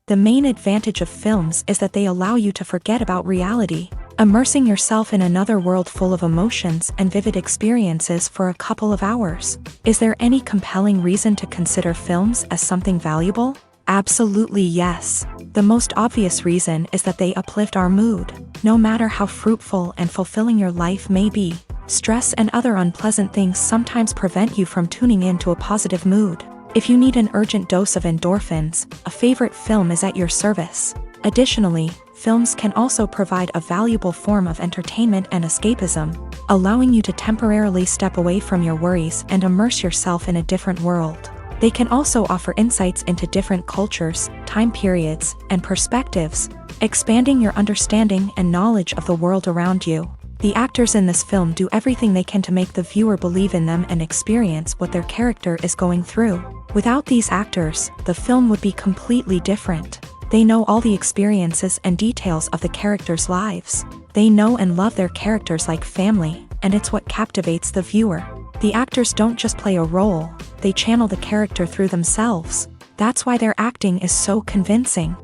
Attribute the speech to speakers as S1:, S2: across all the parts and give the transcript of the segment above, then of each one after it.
S1: The main advantage of films is that they allow you to forget about reality, immersing yourself in another world full of emotions and vivid experiences for a couple of hours. Is there any compelling reason to consider films as something valuable? Absolutely yes. The most obvious reason is that they uplift our mood. No matter how fruitful and fulfilling your life may be, stress and other unpleasant things sometimes prevent you from tuning into a positive mood. If you need an urgent dose of endorphins, a favorite film is at your service. Additionally, films can also provide a valuable form of entertainment and escapism, allowing you to temporarily step away from your worries and immerse yourself in a different world. They can also offer insights into different cultures, time periods, and perspectives, expanding your understanding and knowledge of the world around you. The actors in this film do everything they can to make the viewer believe in them and experience what their character is going through. Without these actors, the film would be completely different. They know all the experiences and details of the characters' lives. They know and love their characters like family, and it's what captivates the viewer. The actors don't just play a role, they channel the character through themselves. That's why their acting is so convincing.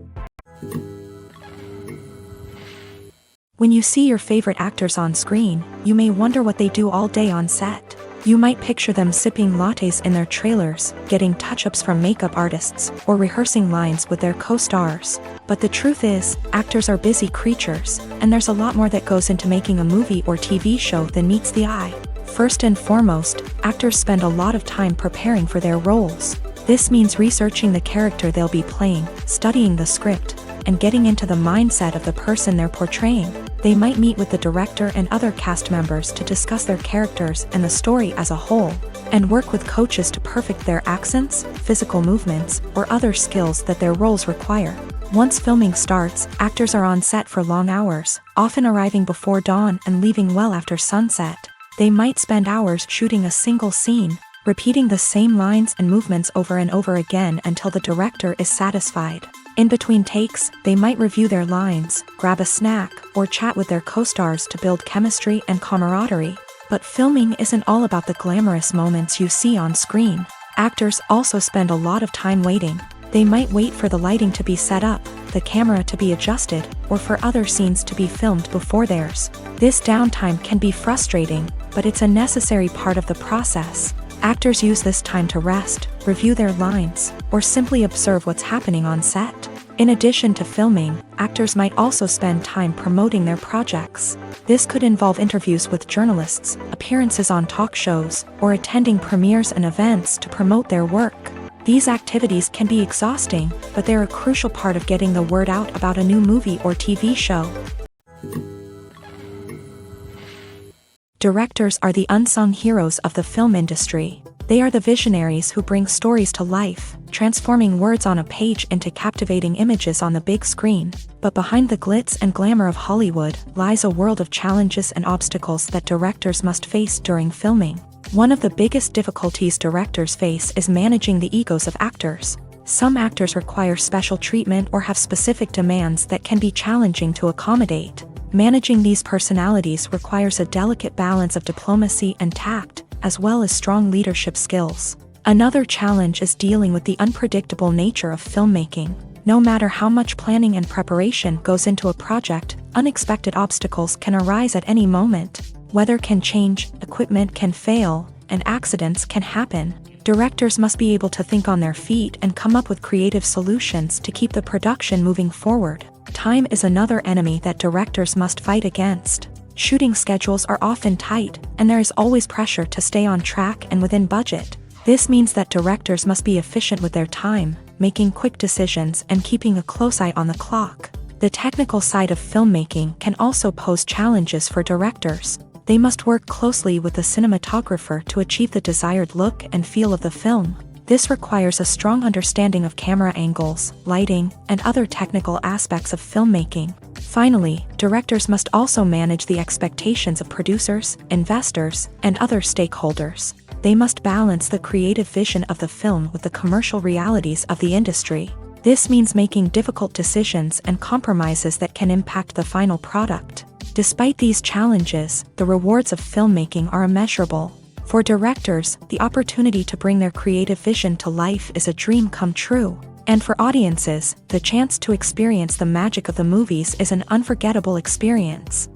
S1: When you see your favorite actors on screen, you may wonder what they do all day on set. You might picture them sipping lattes in their trailers, getting touch-ups from makeup artists, or rehearsing lines with their co-stars. But the truth is, actors are busy creatures, and there's a lot more that goes into making a movie or TV show than meets the eye. First and foremost, actors spend a lot of time preparing for their roles. This means researching the character they'll be playing, studying the script, and getting into the mindset of the person they're portraying. They might meet with the director and other cast members to discuss their characters and the story as a whole, and work with coaches to perfect their accents, physical movements, or other skills that their roles require. Once filming starts, actors are on set for long hours, often arriving before dawn and leaving well after sunset. They might spend hours shooting a single scene, repeating the same lines and movements over and over again until the director is satisfied. In between takes, they might review their lines, grab a snack, or chat with their co-stars to build chemistry and camaraderie. But filming isn't all about the glamorous moments you see on screen. Actors also spend a lot of time waiting. They might wait for the lighting to be set up, the camera to be adjusted, or for other scenes to be filmed before theirs. This downtime can be frustrating, but it's a necessary part of the process. Actors use this time to rest, review their lines, or simply observe what's happening on set. In addition to filming, actors might also spend time promoting their projects. This could involve interviews with journalists, appearances on talk shows, or attending premieres and events to promote their work. These activities can be exhausting, but they're a crucial part of getting the word out about a new movie or TV show. Directors are the unsung heroes of the film industry. They are the visionaries who bring stories to life, transforming words on a page into captivating images on the big screen. But behind the glitz and glamour of Hollywood lies a world of challenges and obstacles that directors must face during filming. One of the biggest difficulties directors face is managing the egos of actors. Some actors require special treatment or have specific demands that can be challenging to accommodate. Managing these personalities requires a delicate balance of diplomacy and tact, as well as strong leadership skills. Another challenge is dealing with the unpredictable nature of filmmaking. No matter how much planning and preparation goes into a project, unexpected obstacles can arise at any moment. Weather can change, equipment can fail, and accidents can happen. Directors must be able to think on their feet and come up with creative solutions to keep the production moving forward. Time is another enemy that directors must fight against. Shooting schedules are often tight, and there is always pressure to stay on track and within budget. This means that directors must be efficient with their time, making quick decisions and keeping a close eye on the clock. The technical side of filmmaking can also pose challenges for directors. They must work closely with the cinematographer to achieve the desired look and feel of the film. This requires a strong understanding of camera angles, lighting, and other technical aspects of filmmaking. Finally, directors must also manage the expectations of producers, investors, and other stakeholders. They must balance the creative vision of the film with the commercial realities of the industry. This means making difficult decisions and compromises that can impact the final product. Despite these challenges, the rewards of filmmaking are immeasurable. For directors, the opportunity to bring their creative vision to life is a dream come true. And for audiences, the chance to experience the magic of the movies is an unforgettable experience.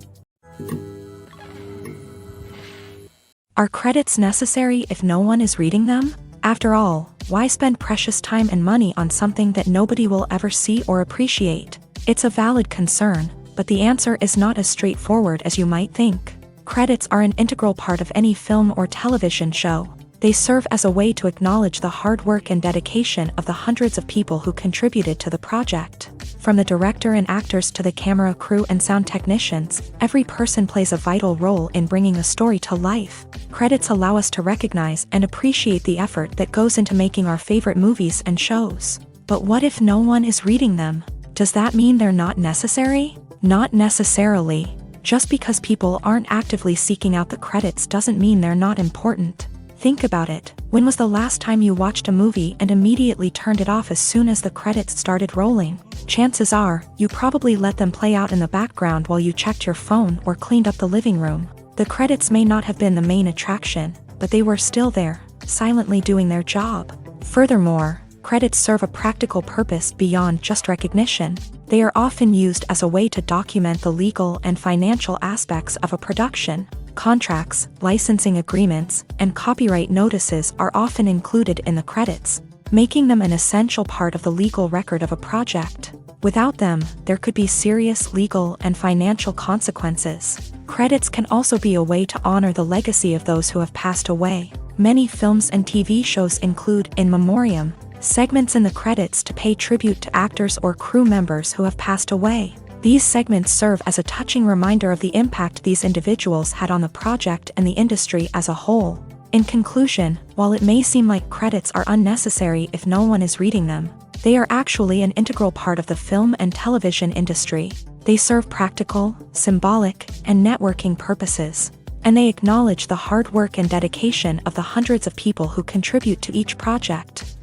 S1: Are credits necessary if no one is reading them? After all, why spend precious time and money on something that nobody will ever see or appreciate? It's a valid concern, but the answer is not as straightforward as you might think. Credits are an integral part of any film or television show. They serve as a way to acknowledge the hard work and dedication of the hundreds of people who contributed to the project. From the director and actors to the camera crew and sound technicians, every person plays a vital role in bringing a story to life. Credits allow us to recognize and appreciate the effort that goes into making our favorite movies and shows. But what if no one is reading them? Does that mean they're not necessary? Not necessarily. Just because people aren't actively seeking out the credits doesn't mean they're not important. Think about it. When was the last time you watched a movie and immediately turned it off as soon as the credits started rolling? Chances are, you probably let them play out in the background while you checked your phone or cleaned up the living room. The credits may not have been the main attraction, but they were still there, silently doing their job. Furthermore, credits serve a practical purpose beyond just recognition. They are often used as a way to document the legal and financial aspects of a production. Contracts, licensing agreements, and copyright notices are often included in the credits, making them an essential part of the legal record of a project. Without them, there could be serious legal and financial consequences. Credits can also be a way to honor the legacy of those who have passed away. Many films and TV shows include in memoriam segments in the credits to pay tribute to actors or crew members who have passed away. These segments serve as a touching reminder of the impact these individuals had on the project and the industry as a whole. In conclusion, while it may seem like credits are unnecessary if no one is reading them, they are actually an integral part of the film and television industry. They serve practical, symbolic, and networking purposes, and they acknowledge the hard work and dedication of the hundreds of people who contribute to each project.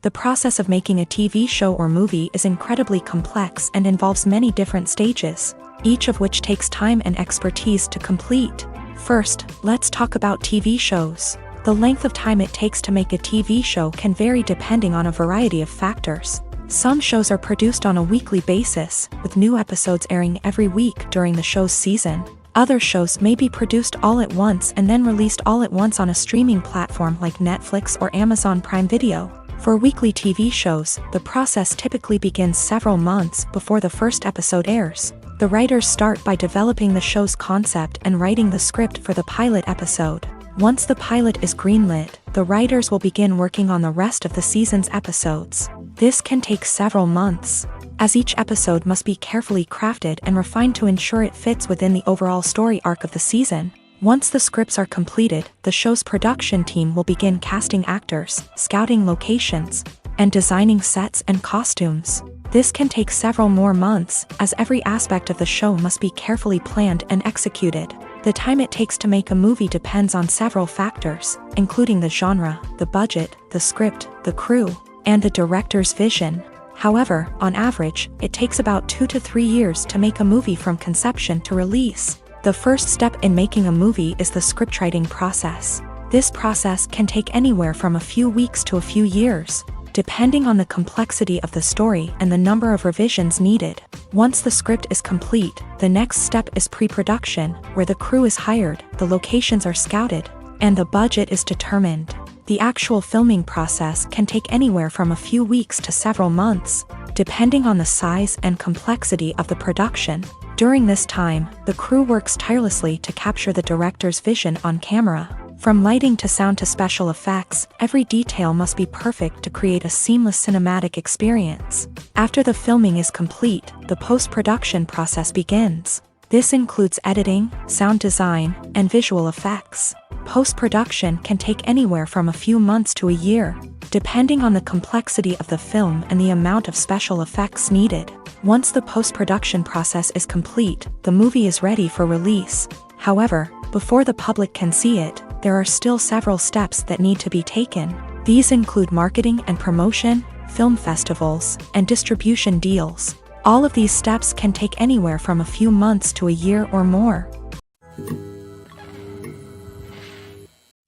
S1: The process of making a TV show or movie is incredibly complex and involves many different stages, each of which takes time and expertise to complete. First, let's talk about TV shows. The length of time it takes to make a TV show can vary depending on a variety of factors. Some shows are produced on a weekly basis, with new episodes airing every week during the show's season. Other shows may be produced all at once and then released all at once on a streaming platform like Netflix or Amazon Prime Video. For weekly TV shows, the process typically begins several months before the first episode airs. The writers start by developing the show's concept and writing the script for the pilot episode. Once the pilot is greenlit, the writers will begin working on the rest of the season's episodes. This can take several months, as each episode must be carefully crafted and refined to ensure it fits within the overall story arc of the season. Once the scripts are completed, the show's production team will begin casting actors, scouting locations, and designing sets and costumes. This can take several more months, as every aspect of the show must be carefully planned and executed. The time it takes to make a movie depends on several factors, including the genre, the budget, the script, the crew, and the director's vision. However, on average, it takes about 2 to 3 years to make a movie from conception to release. The first step in making a movie is the scriptwriting process. This process can take anywhere from a few weeks to a few years. depending on the complexity of the story and the number of revisions needed. Once the script is complete, the next step is pre-production, where the crew is hired, the locations are scouted, and the budget is determined. The actual filming process can take anywhere from a few weeks to several months, depending on the size and complexity of the production. During this time, the crew works tirelessly to capture the director's vision on camera. From lighting to sound to special effects, every detail must be perfect to create a seamless cinematic experience. After the filming is complete, the post-production process begins. This includes editing, sound design, and visual effects. Post-production can take anywhere from a few months to a year, depending on the complexity of the film and the amount of special effects needed. Once the post-production process is complete, the movie is ready for release. However, before the public can see it, there are still several steps that need to be taken. These include marketing and promotion, film festivals, and distribution deals. All of these steps can take anywhere from a few months to a year or more.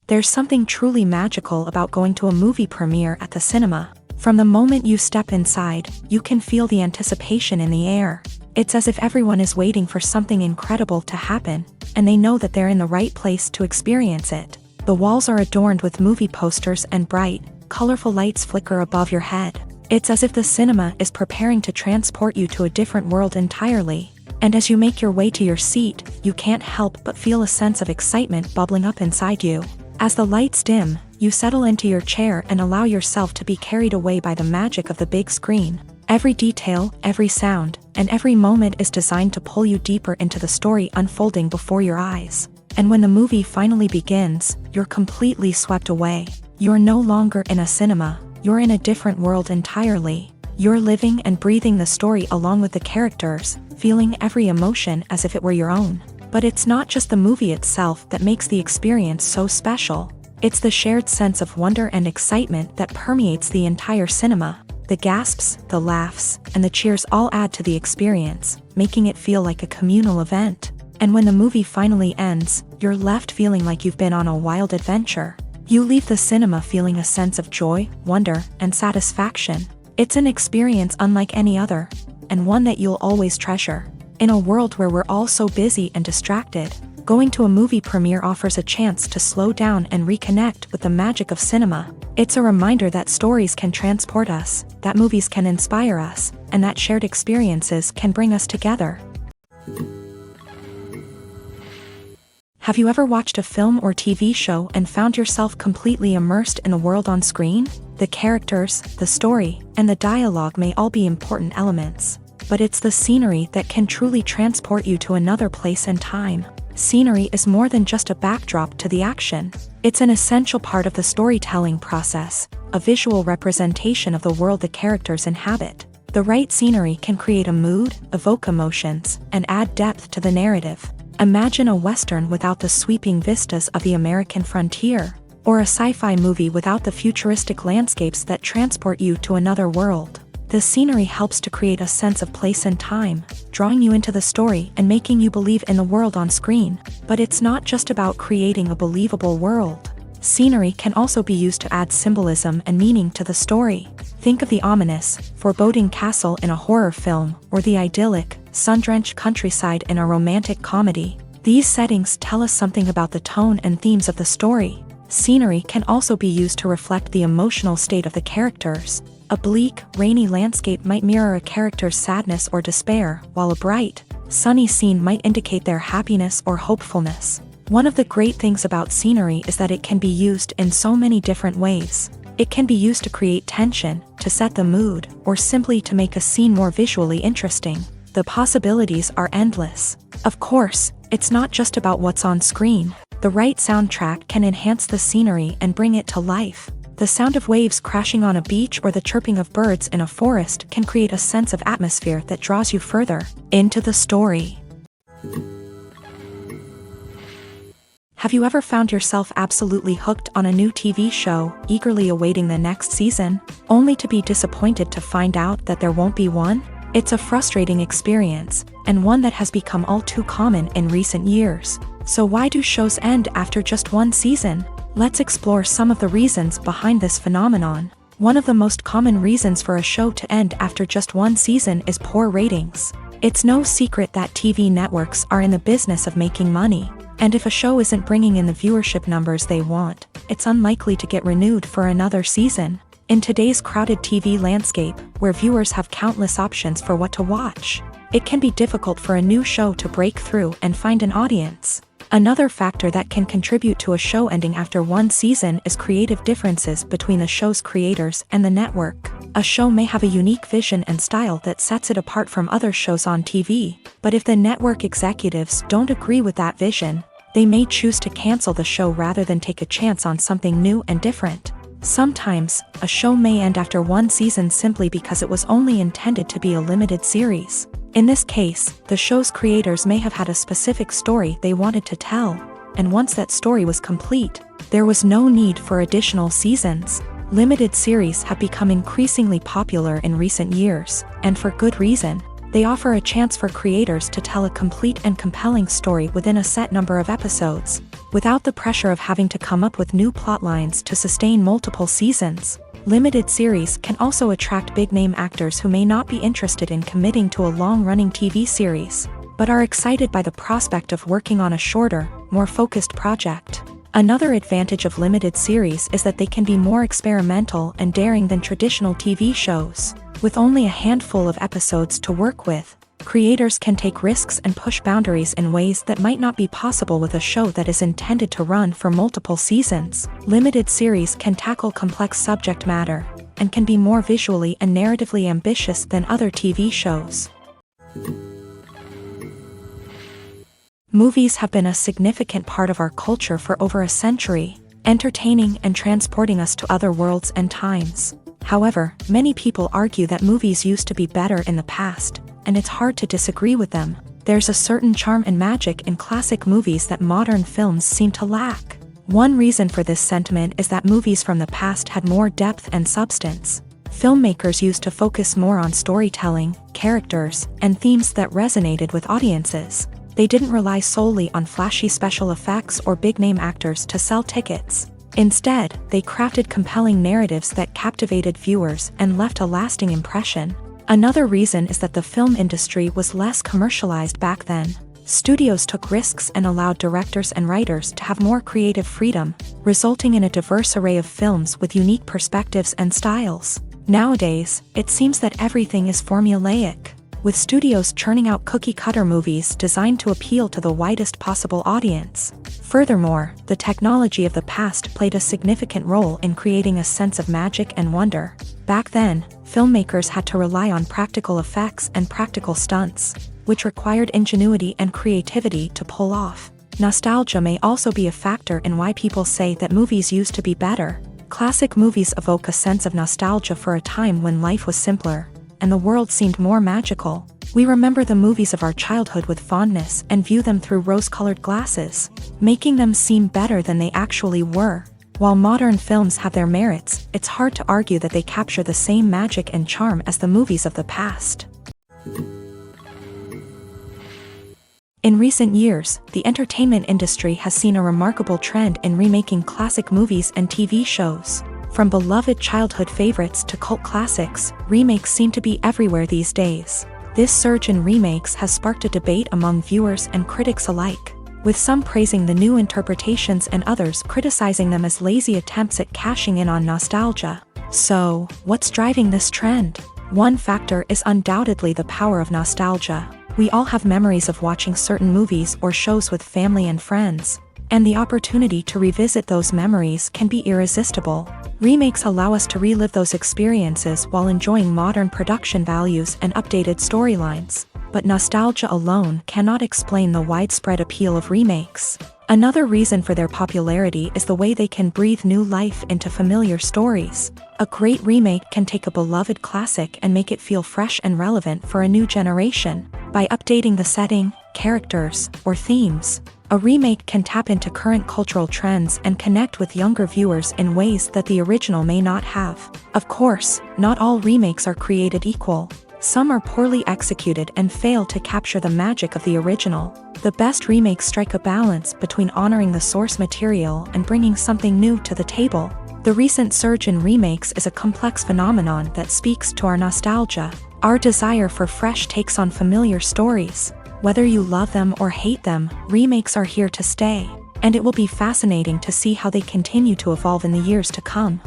S1: There's something truly magical about going to a movie premiere at the cinema. From the moment you step inside, you can feel the anticipation in the air. It's as if everyone is waiting for something incredible to happen, and they know that they're in the right place to experience it. The walls are adorned with movie posters and bright, colorful lights flicker above your head. It's as if the cinema is preparing to transport you to a different world entirely. And as you make your way to your seat, you can't help but feel a sense of excitement bubbling up inside you. As the lights dim, you settle into your chair and allow yourself to be carried away by the magic of the big screen. Every detail, every sound, and every moment is designed to pull you deeper into the story unfolding before your eyes. And when the movie finally begins, you're completely swept away. You're no longer in a cinema, you're in a different world entirely. You're living and breathing the story along with the characters, feeling every emotion as if it were your own. But it's not just the movie itself that makes the experience so special. It's the shared sense of wonder and excitement that permeates the entire cinema. The gasps, the laughs, and the cheers all add to the experience, making it feel like a communal event. And when the movie finally ends, you're left feeling like you've been on a wild adventure. You leave the cinema feeling a sense of joy, wonder, and satisfaction. It's an experience unlike any other, and one that you'll always treasure. In a world where we're all so busy and distracted, going to a movie premiere offers a chance to slow down and reconnect with the magic of cinema. It's a reminder that stories can transport us, that movies can inspire us, and that shared experiences can bring us together. Have you ever watched a film or TV show and found yourself completely immersed in the world on screen? The characters, the story, and the dialogue may all be important elements, but it's the scenery that can truly transport you to another place and time. Scenery is more than just a backdrop to the action. It's an essential part of the storytelling process, a visual representation of the world the characters inhabit. The right scenery can create a mood, evoke emotions, and add depth to the narrative. Imagine a Western without the sweeping vistas of the American frontier, or a sci-fi movie without the futuristic landscapes that transport you to another world. The scenery helps to create a sense of place and time, drawing you into the story and making you believe in the world on screen. But it's not just about creating a believable world. Scenery can also be used to add symbolism and meaning to the story. Think of the ominous, foreboding castle in a horror film, or the idyllic, sun-drenched countryside in a romantic comedy. These settings tell us something about the tone and themes of the story. Scenery can also be used to reflect the emotional state of the characters. A bleak, rainy landscape might mirror a character's sadness or despair, while a bright, sunny scene might indicate their happiness or hopefulness. One of the great things about scenery is that it can be used in so many different ways. It can be used to create tension, to set the mood, or simply to make a scene more visually interesting. The possibilities are endless. Of course, it's not just about what's on screen. The right soundtrack can enhance the scenery and bring it to life. The sound of waves crashing on a beach or the chirping of birds in a forest can create a sense of atmosphere that draws you further into the story. Have you ever found yourself absolutely hooked on a new TV show, eagerly awaiting the next season, only to be disappointed to find out that there won't be one? It's a frustrating experience, and one that has become all too common in recent years. So why do shows end after just one season? Let's explore some of the reasons behind this phenomenon. One of the most common reasons for a show to end after just one season is poor ratings. It's no secret that TV networks are in the business of making money, and if a show isn't bringing in the viewership numbers they want, it's unlikely to get renewed for another season. In today's crowded TV landscape, where viewers have countless options for what to watch, it can be difficult for a new show to break through and find an audience. Another factor that can contribute to a show ending after one season is creative differences between the show's creators and the network. A show may have a unique vision and style that sets it apart from other shows on TV, but if the network executives don't agree with that vision, they may choose to cancel the show rather than take a chance on something new and different. Sometimes, a show may end after one season simply because it was only intended to be a limited series. In this case, the show's creators may have had a specific story they wanted to tell, and once that story was complete, there was no need for additional seasons. Limited series have become increasingly popular in recent years, and for good reason. They offer a chance for creators to tell a complete and compelling story within a set number of episodes, without the pressure of having to come up with new plot lines to sustain multiple seasons. Limited series can also attract big-name actors who may not be interested in committing to a long-running TV series, but are excited by the prospect of working on a shorter, more focused project. Another advantage of limited series is that they can be more experimental and daring than traditional TV shows. With only a handful of episodes to work with, creators can take risks and push boundaries in ways that might not be possible with a show that is intended to run for multiple seasons. Limited series can tackle complex subject matter, and can be more visually and narratively ambitious than other TV shows. Movies have been a significant part of our culture for over a century, entertaining and transporting us to other worlds and times. However, many people argue that movies used to be better in the past, and it's hard to disagree with them. There's a certain charm and magic in classic movies that modern films seem to lack. One reason for this sentiment is that movies from the past had more depth and substance. Filmmakers used to focus more on storytelling, characters, and themes that resonated with audiences. They didn't rely solely on flashy special effects or big-name actors to sell tickets. Instead, they crafted compelling narratives that captivated viewers and left a lasting impression. Another reason is that the film industry was less commercialized back then. Studios took risks and allowed directors and writers to have more creative freedom, resulting in a diverse array of films with unique perspectives and styles. Nowadays, it seems that everything is formulaic, with studios churning out cookie-cutter movies designed to appeal to the widest possible audience. Furthermore, the technology of the past played a significant role in creating a sense of magic and wonder. Back then, filmmakers had to rely on practical effects and practical stunts, which required ingenuity and creativity to pull off. Nostalgia may also be a factor in why people say that movies used to be better. Classic movies evoke a sense of nostalgia for a time when life was simpler, and the world seemed more magical. We remember the movies of our childhood with fondness and view them through rose-colored glasses, making them seem better than they actually were. While modern films have their merits, it's hard to argue that they capture the same magic and charm as the movies of the past. In recent years, the entertainment industry has seen a remarkable trend in remaking classic movies and TV shows. From beloved childhood favorites to cult classics, remakes seem to be everywhere these days. This surge in remakes has sparked a debate among viewers and critics alike, with some praising the new interpretations and others criticizing them as lazy attempts at cashing in on nostalgia. So, what's driving this trend? One factor is undoubtedly the power of nostalgia. We all have memories of watching certain movies or shows with family and friends, and the opportunity to revisit those memories can be irresistible. Remakes allow us to relive those experiences while enjoying modern production values and updated storylines, but nostalgia alone cannot explain the widespread appeal of remakes. Another reason for their popularity is the way they can breathe new life into familiar stories. A great remake can take a beloved classic and make it feel fresh and relevant for a new generation. By updating the setting, characters, or themes, a remake can tap into current cultural trends and connect with younger viewers in ways that the original may not have. Of course, not all remakes are created equal. Some are poorly executed and fail to capture the magic of the original. The best remakes strike a balance between honoring the source material and bringing something new to the table. The recent surge in remakes is a complex phenomenon that speaks to our nostalgia, our desire for fresh takes on familiar stories. Whether you love them or hate them, remakes are here to stay, and it will be fascinating to see how they continue to evolve in the years to come.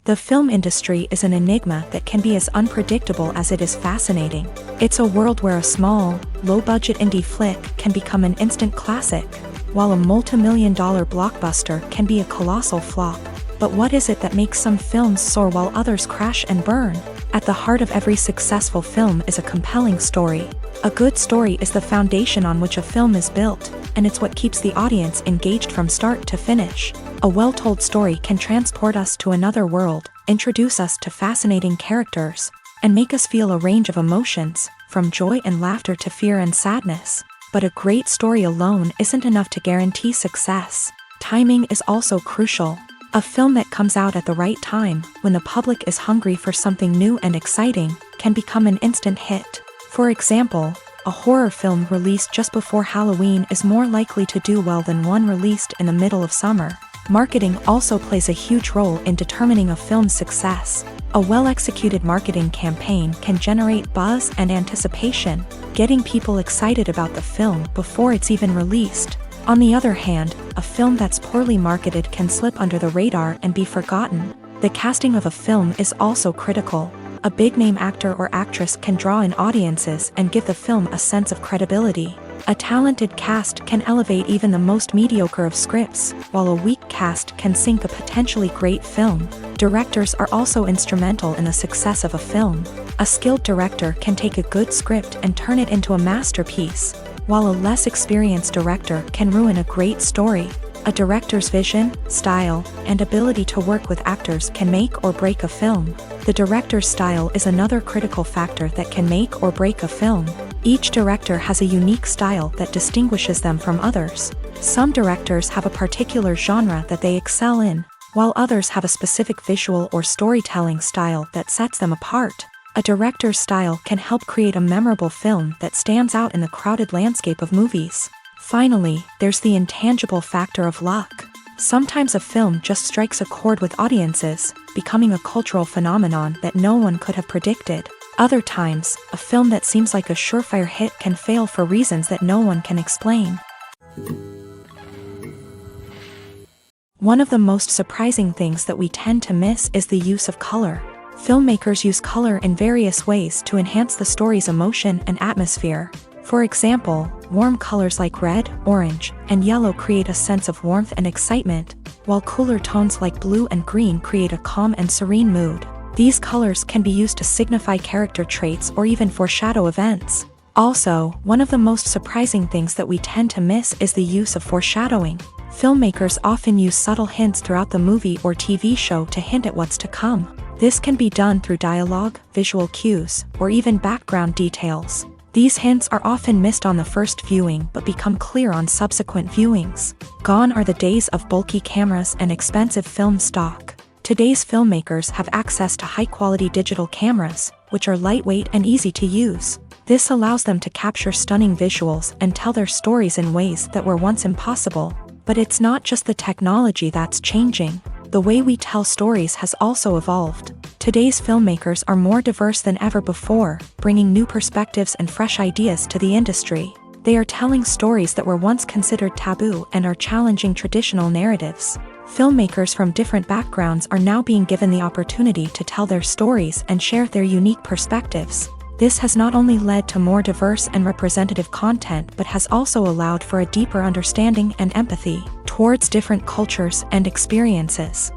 S1: The film industry is an enigma that can be as unpredictable as it is fascinating. It's a world where a small, low-budget indie flick can become an instant classic, while a multi-million-dollar blockbuster can be a colossal flop. But what is it that makes some films soar while others crash and burn? At the heart of every successful film is a compelling story. A good story is the foundation on which a film is built, and it's what keeps the audience engaged from start to finish. A well-told story can transport us to another world, introduce us to fascinating characters, and make us feel a range of emotions, from joy and laughter to fear and sadness. But a great story alone isn't enough to guarantee success. Timing is also crucial. A film that comes out at the right time, when the public is hungry for something new and exciting, can become an instant hit. For example, a horror film released just before Halloween is more likely to do well than one released in the middle of summer. Marketing also plays a huge role in determining a film's success. A well-executed marketing campaign can generate buzz and anticipation, getting people excited about the film before it's even released. On the other hand, a film that's poorly marketed can slip under the radar and be forgotten. The casting of a film is also critical. A big-name actor or actress can draw in audiences and give the film a sense of credibility. A talented cast can elevate even the most mediocre of scripts, while a weak cast can sink a potentially great film. Directors are also instrumental in the success of a film. A skilled director can take a good script and turn it into a masterpiece, while a less experienced director can ruin a great story. A director's vision, style, and ability to work with actors can make or break a film. The director's style is another critical factor that can make or break a film. Each director has a unique style that distinguishes them from others. Some directors have a particular genre that they excel in, while others have a specific visual or storytelling style that sets them apart. A director's style can help create a memorable film that stands out in the crowded landscape of movies. Finally, there's the intangible factor of luck. Sometimes a film just strikes a chord with audiences, becoming a cultural phenomenon that no one could have predicted. Other times, a film that seems like a surefire hit can fail for reasons that no one can explain. One of the most surprising things that we tend to miss is the use of color. Filmmakers use color in various ways to enhance the story's emotion and atmosphere. For example, warm colors like red, orange, and yellow create a sense of warmth and excitement, while cooler tones like blue and green create a calm and serene mood. These colors can be used to signify character traits or even foreshadow events. Also, one of the most surprising things that we tend to miss is the use of foreshadowing. Filmmakers often use subtle hints throughout the movie or TV show to hint at what's to come. This can be done through dialogue, visual cues, or even background details. These hints are often missed on the first viewing but become clear on subsequent viewings. Gone are the days of bulky cameras and expensive film stock. Today's filmmakers have access to high-quality digital cameras, which are lightweight and easy to use. This allows them to capture stunning visuals and tell their stories in ways that were once impossible. But it's not just the technology that's changing. The way we tell stories has also evolved. Today's filmmakers are more diverse than ever before, bringing new perspectives and fresh ideas to the industry. They are telling stories that were once considered taboo and are challenging traditional narratives. Filmmakers from different backgrounds are now being given the opportunity to tell their stories and share their unique perspectives. This has not only led to more diverse and representative content but has also allowed for a deeper understanding and empathy towards different cultures and experiences.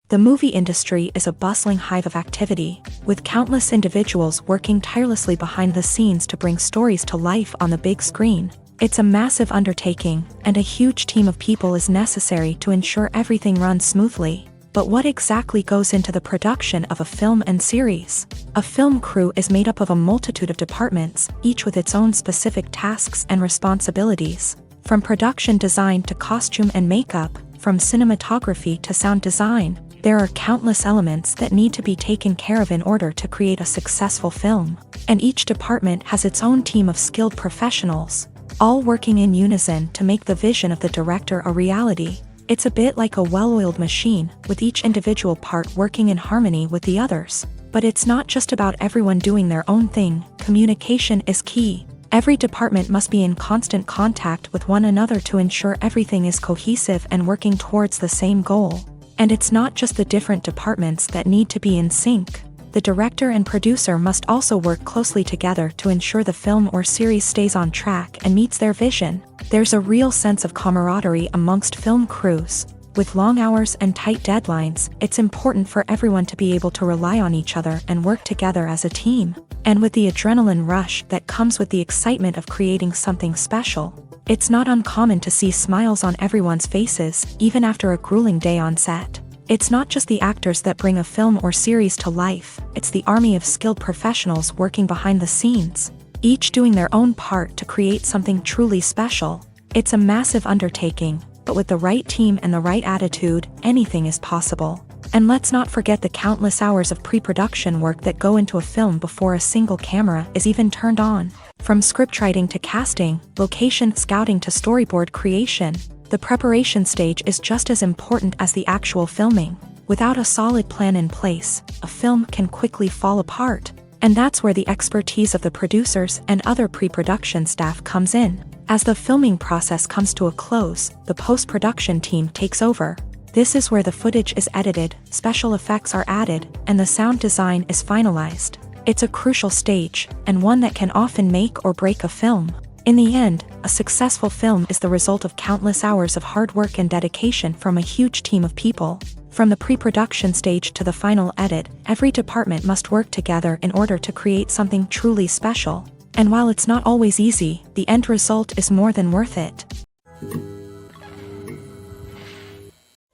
S1: The movie industry is a bustling hive of activity, with countless individuals working tirelessly behind the scenes to bring stories to life on the big screen. It's a massive undertaking, and a huge team of people is necessary to ensure everything runs smoothly. But what exactly goes into the production of a film and series? A film crew is made up of a multitude of departments, each with its own specific tasks and responsibilities. From production design to costume and makeup, from cinematography to sound design, there are countless elements that need to be taken care of in order to create a successful film. And each department has its own team of skilled professionals. all working in unison to make the vision of the director a reality. It's a bit like a well-oiled machine, with each individual part working in harmony with the others. But it's not just about everyone doing their own thing. Communication is key. Every department must be in constant contact with one another to ensure everything is cohesive and working towards the same goal. And it's not just the different departments that need to be in sync. The director and producer must also work closely together to ensure the film or series stays on track and meets their vision. There's a real sense of camaraderie amongst film crews. With long hours and tight deadlines, it's important for everyone to be able to rely on each other and work together as a team. And with the adrenaline rush that comes with the excitement of creating something special, it's not uncommon to see smiles on everyone's faces, even after a grueling day on set. It's not just the actors that bring a film or series to life, it's the army of skilled professionals working behind the scenes, each doing their own part to create something truly special. It's a massive undertaking, but with the right team and the right attitude, anything is possible. And let's not forget the countless hours of pre-production work that go into a film before a single camera is even turned on. From scriptwriting to casting, location scouting to storyboard creation, the preparation stage is just as important as the actual filming. Without a solid plan in place, a film can quickly fall apart. And that's where the expertise of the producers and other pre-production staff comes in. As the filming process comes to a close, the post-production team takes over. This is where the footage is edited, special effects are added, and the sound design is finalized. It's a crucial stage, and one that can often make or break a film. In the end, a successful film is the result of countless hours of hard work and dedication from a huge team of people. From the pre-production stage to the final edit, every department must work together in order to create something truly special. And while it's not always easy, the end result is more than worth it.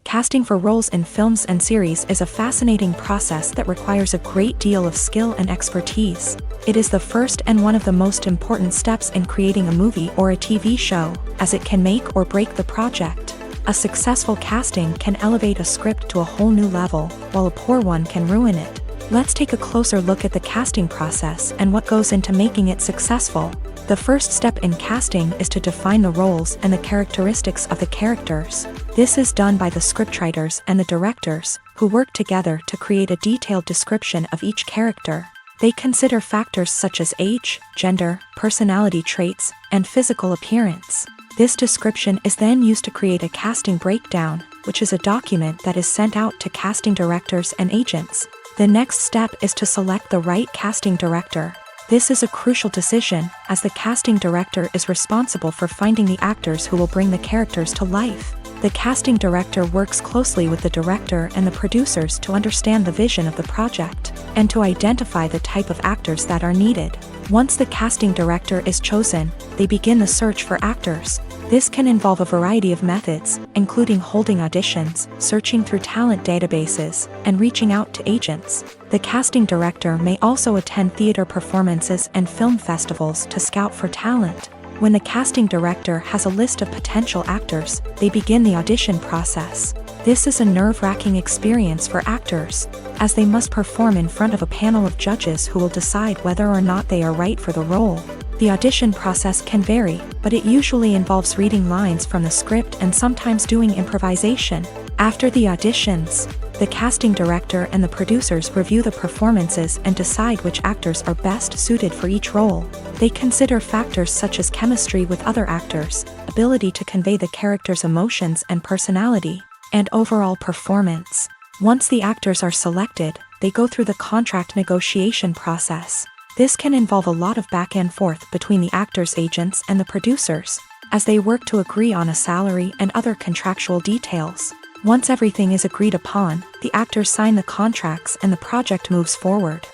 S1: Casting for roles in films and series is a fascinating process that requires a great deal of skill and expertise. It is the first and one of the most important steps in creating a movie or a TV show, as it can make or break the project. A successful casting can elevate a script to a whole new level, while a poor one can ruin it. Let's take a closer look at the casting process and what goes into making it successful. The first step in casting is to define the roles and the characteristics of the characters. This is done by the scriptwriters and the directors, who work together to create a detailed description of each character. They consider factors such as age, gender, personality traits, and physical appearance. This description is then used to create a casting breakdown, which is a document that is sent out to casting directors and agents. The next step is to select the right casting director. This is a crucial decision, as the casting director is responsible for finding the actors who will bring the characters to life. The casting director works closely with the director and the producers to understand the vision of the project, and to identify the type of actors that are needed. Once the casting director is chosen, they begin the search for actors. This can involve a variety of methods, including holding auditions, searching through talent databases, and reaching out to agents. The casting director may also attend theater performances and film festivals to scout for talent. When the casting director has a list of potential actors, they begin the audition process. This is a nerve-wracking experience for actors, as they must perform in front of a panel of judges who will decide whether or not they are right for the role. The audition process can vary, but it usually involves reading lines from the script and sometimes doing improvisation. After the auditions, the casting director and the producers review the performances and decide which actors are best suited for each role. They consider factors such as chemistry with other actors, ability to convey the character's emotions and personality, and overall performance. Once the actors are selected, they go through the contract negotiation process. This can involve a lot of back and forth between the actors' agents and the producers, as they work to agree on a salary and other contractual details. Once everything is agreed upon, the actors sign the contracts and the project moves forward.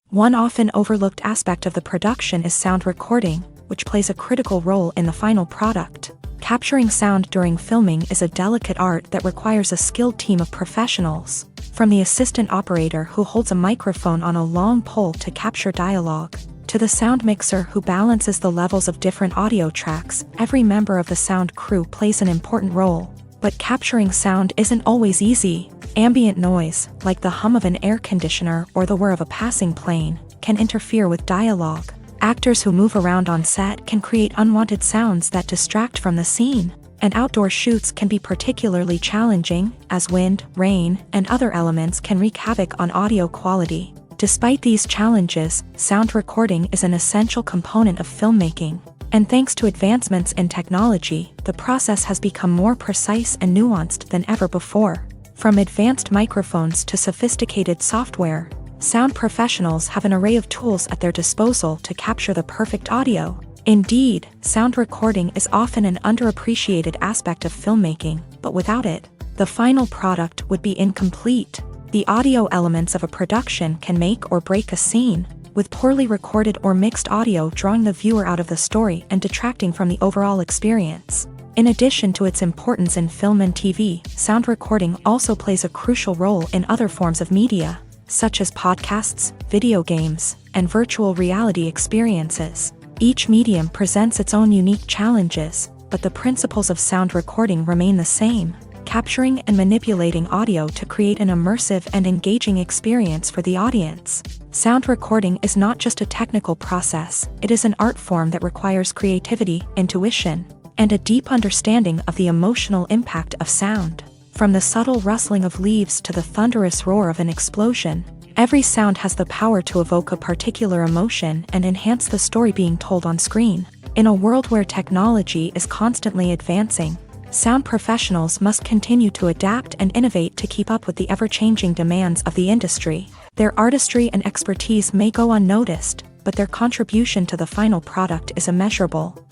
S1: One often overlooked aspect of the production is sound recording, which plays a critical role in the final product. Capturing sound during filming is a delicate art that requires a skilled team of professionals. From the assistant operator who holds a microphone on a long pole to capture dialogue, to the sound mixer who balances the levels of different audio tracks, every member of the sound crew plays an important role. But capturing sound isn't always easy. Ambient noise, like the hum of an air conditioner or the whir of a passing plane, can interfere with dialogue. Actors who move around on set can create unwanted sounds that distract from the scene, and outdoor shoots can be particularly challenging, as wind, rain, and other elements can wreak havoc on audio quality. Despite these challenges, sound recording is an essential component of filmmaking. And thanks to advancements in technology, the process has become more precise and nuanced than ever before. From advanced microphones to sophisticated software, sound professionals have an array of tools at their disposal to capture the perfect audio. Indeed, sound recording is often an underappreciated aspect of filmmaking, but without it, the final product would be incomplete. The audio elements of a production can make or break a scene, with poorly recorded or mixed audio drawing the viewer out of the story and detracting from the overall experience. In addition to its importance in film and TV, sound recording also plays a crucial role in other forms of media, such as podcasts, video games, and virtual reality experiences. Each medium presents its own unique challenges, but the principles of sound recording remain the same, capturing and manipulating audio to create an immersive and engaging experience for the audience. Sound recording is not just a technical process, it is an art form that requires creativity, intuition, and a deep understanding of the emotional impact of sound. From the subtle rustling of leaves to the thunderous roar of an explosion, every sound has the power to evoke a particular emotion and enhance the story being told on screen. In a world where technology is constantly advancing, sound professionals must continue to adapt and innovate to keep up with the ever-changing demands of the industry. Their artistry and expertise may go unnoticed, but their contribution to the final product is immeasurable.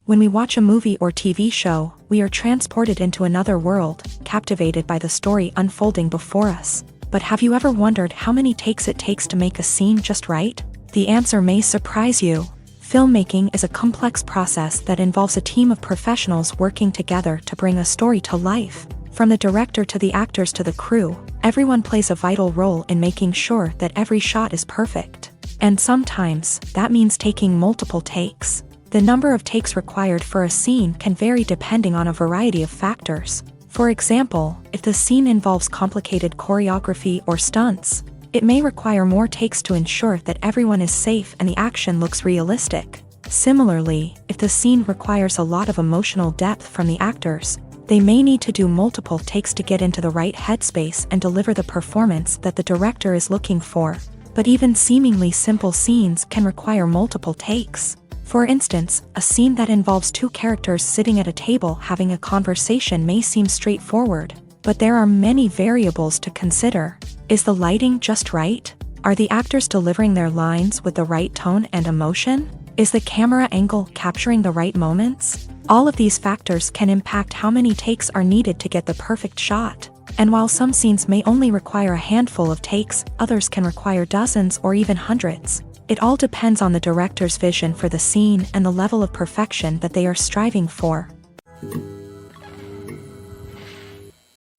S1: When we watch a movie or TV show, we are transported into another world, captivated by the story unfolding before us. But have you ever wondered how many takes it takes to make a scene just right? The answer may surprise you. Filmmaking is a complex process that involves a team of professionals working together to bring a story to life. From the director to the actors to the crew, everyone plays a vital role in making sure that every shot is perfect. And sometimes, that means taking multiple takes. The number of takes required for a scene can vary depending on a variety of factors. For example, if the scene involves complicated choreography or stunts, it may require more takes to ensure that everyone is safe and the action looks realistic. Similarly, if the scene requires a lot of emotional depth from the actors, they may need to do multiple takes to get into the right headspace and deliver the performance that the director is looking for. But even seemingly simple scenes can require multiple takes. For instance, a scene that involves two characters sitting at a table having a conversation may seem straightforward, but there are many variables to consider. Is the lighting just right? Are the actors delivering their lines with the right tone and emotion? Is the camera angle capturing the right moments? All of these factors can impact how many takes are needed to get the perfect shot. And while some scenes may only require a handful of takes, others can require dozens or even hundreds. It all depends on the director's vision for the scene and the level of perfection that they are striving for.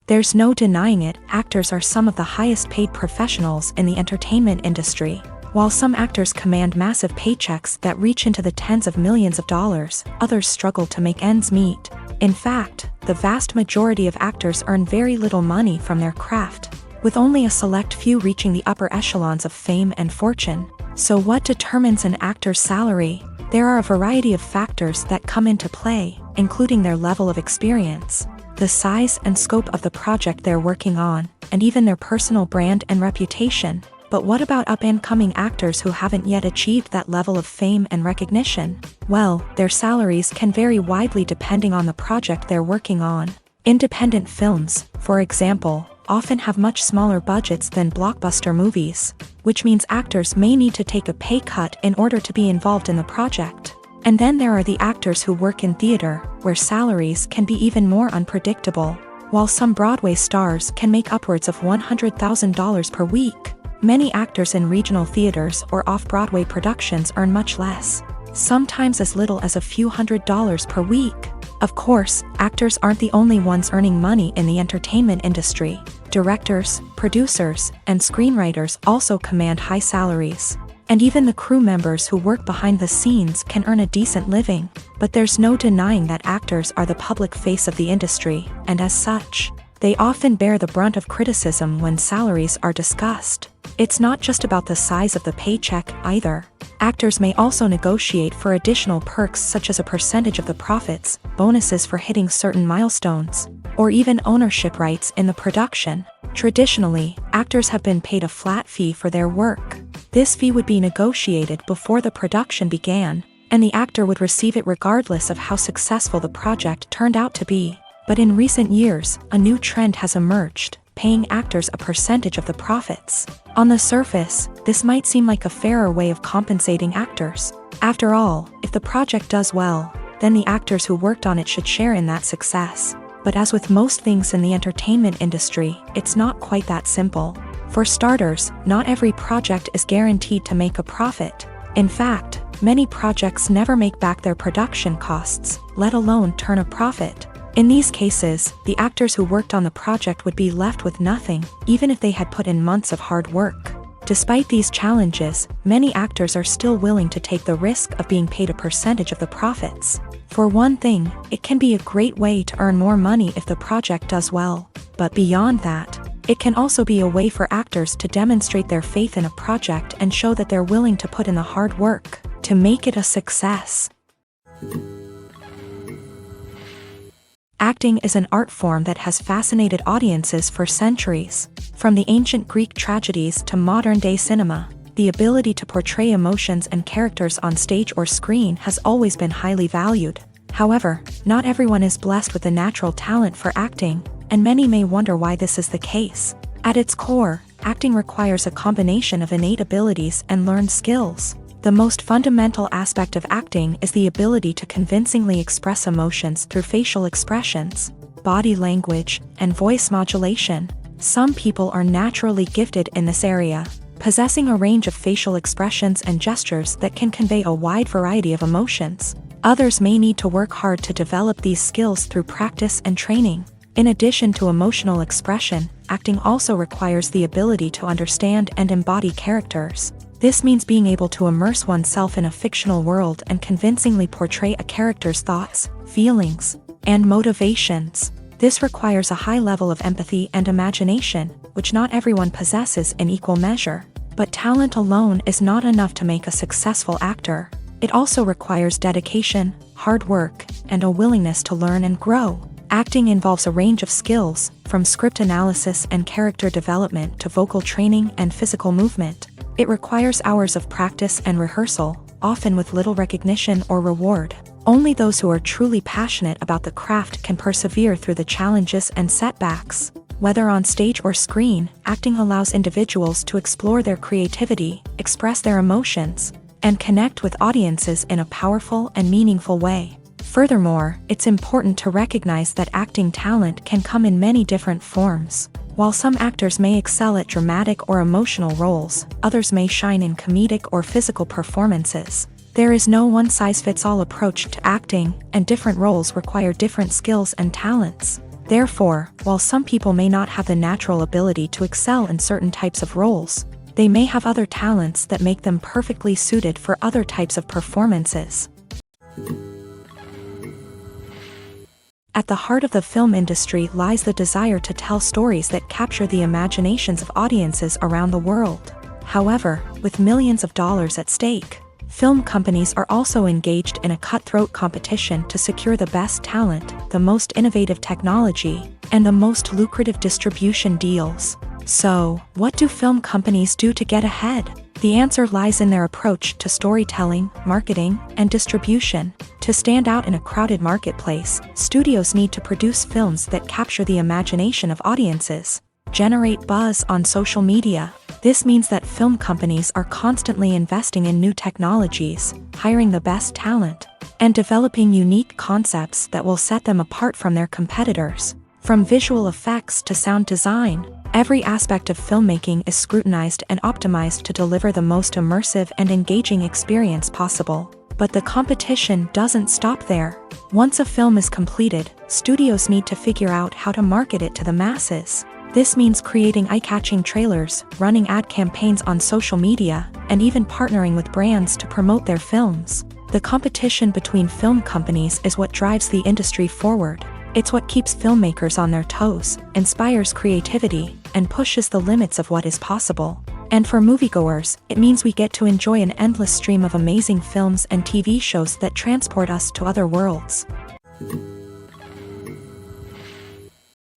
S1: There's no denying it, actors are some of the highest paid professionals in the entertainment industry. While some actors command massive paychecks that reach into the tens of millions of dollars, others struggle to make ends meet. In fact, the vast majority of actors earn very little money from their craft, with only a select few reaching the upper echelons of fame and fortune. So what determines an actor's salary? There are a variety of factors that come into play, including their level of experience, the size and scope of the project they're working on, and even their personal brand and reputation. But what about up-and-coming actors who haven't yet achieved that level of fame and recognition? Well, their salaries can vary widely depending on the project they're working on. Independent films, for example, often have much smaller budgets than blockbuster movies, which means actors may need to take a pay cut in order to be involved in the project. And then there are the actors who work in theater, where salaries can be even more unpredictable. While some Broadway stars can make upwards of $100,000 per week, many actors in regional theaters or off-Broadway productions earn much less, sometimes as little as a few $100s per week. Of course, actors aren't the only ones earning money in the entertainment industry. Directors, producers, and screenwriters also command high salaries. And even the crew members who work behind the scenes can earn a decent living. But there's no denying that actors are the public face of the industry, and as such, They often bear the brunt of criticism when salaries are discussed. It's not just about the size of the paycheck either. Actors may also negotiate for additional perks such as a percentage of the profits, bonuses for hitting certain milestones, or even ownership rights in the production. Traditionally, actors have been paid a flat fee for their work. This fee would be negotiated before the production began, and the actor would receive it regardless of how successful the project turned out to be. But in recent years, a new trend has emerged, paying actors a percentage of the profits. On the surface, this might seem like a fairer way of compensating actors. After all, if the project does well, then the actors who worked on it should share in that success. But as with most things in the entertainment industry, it's not quite that simple. For starters, not every project is guaranteed to make a profit. In fact, many projects never make back their production costs, let alone turn a profit. In these cases, the actors who worked on the project would be left with nothing, even if they had put in months of hard work. Despite these challenges, many actors are still willing to take the risk of being paid a percentage of the profits. For one thing, it can be a great way to earn more money if the project does well. But beyond that, it can also be a way for actors to demonstrate their faith in a project and show that they're willing to put in the hard work to make it a success. Acting is an art form that has fascinated audiences for centuries. From the ancient Greek tragedies to modern-day cinema, the ability to portray emotions and characters on stage or screen has always been highly valued. However, not everyone is blessed with a natural talent for acting, and many may wonder why this is the case. At its core, acting requires a combination of innate abilities and learned skills. The most fundamental aspect of acting is the ability to convincingly express emotions through facial expressions, body language, and voice modulation. Some people are naturally gifted in this area, possessing a range of facial expressions and gestures that can convey a wide variety of emotions. Others may need to work hard to develop these skills through practice and training. In addition to emotional expression, acting also requires the ability to understand and embody characters. This means being able to immerse oneself in a fictional world and convincingly portray a character's thoughts, feelings, and motivations. This requires a high level of empathy and imagination, which not everyone possesses in equal measure. But talent alone is not enough to make a successful actor. It also requires dedication, hard work, and a willingness to learn and grow. Acting involves a range of skills, from script analysis and character development to vocal training and physical movement. It requires hours of practice and rehearsal, often with little recognition or reward. Only those who are truly passionate about the craft can persevere through the challenges and setbacks. Whether on stage or screen, acting allows individuals to explore their creativity, express their emotions, and connect with audiences in a powerful and meaningful way. Furthermore, it's important to recognize that acting talent can come in many different forms. While some actors may excel at dramatic or emotional roles, others may shine in comedic or physical performances. There is no one-size-fits-all approach to acting, and different roles require different skills and talents. Therefore, while some people may not have the natural ability to excel in certain types of roles, they may have other talents that make them perfectly suited for other types of performances. At the heart of the film industry lies the desire to tell stories that capture the imaginations of audiences around the world. However, with millions of dollars at stake, film companies are also engaged in a cutthroat competition to secure the best talent, the most innovative technology, and the most lucrative distribution deals. So, what do film companies do to get ahead? The answer lies in their approach to storytelling, marketing, and distribution. To stand out in a crowded marketplace, studios need to produce films that capture the imagination of audiences, generate buzz on social media. This means that film companies are constantly investing in new technologies, hiring the best talent, and developing unique concepts that will set them apart from their competitors. From visual effects to sound design, every aspect of filmmaking is scrutinized and optimized to deliver the most immersive and engaging experience possible. But the competition doesn't stop there. Once a film is completed, studios need to figure out how to market it to the masses. This means creating eye-catching trailers, running ad campaigns on social media, and even partnering with brands to promote their films. The competition between film companies is what drives the industry forward. It's what keeps filmmakers on their toes, inspires creativity, and pushes the limits of what is possible. And for moviegoers, it means we get to enjoy an endless stream of amazing films and TV shows that transport us to other worlds.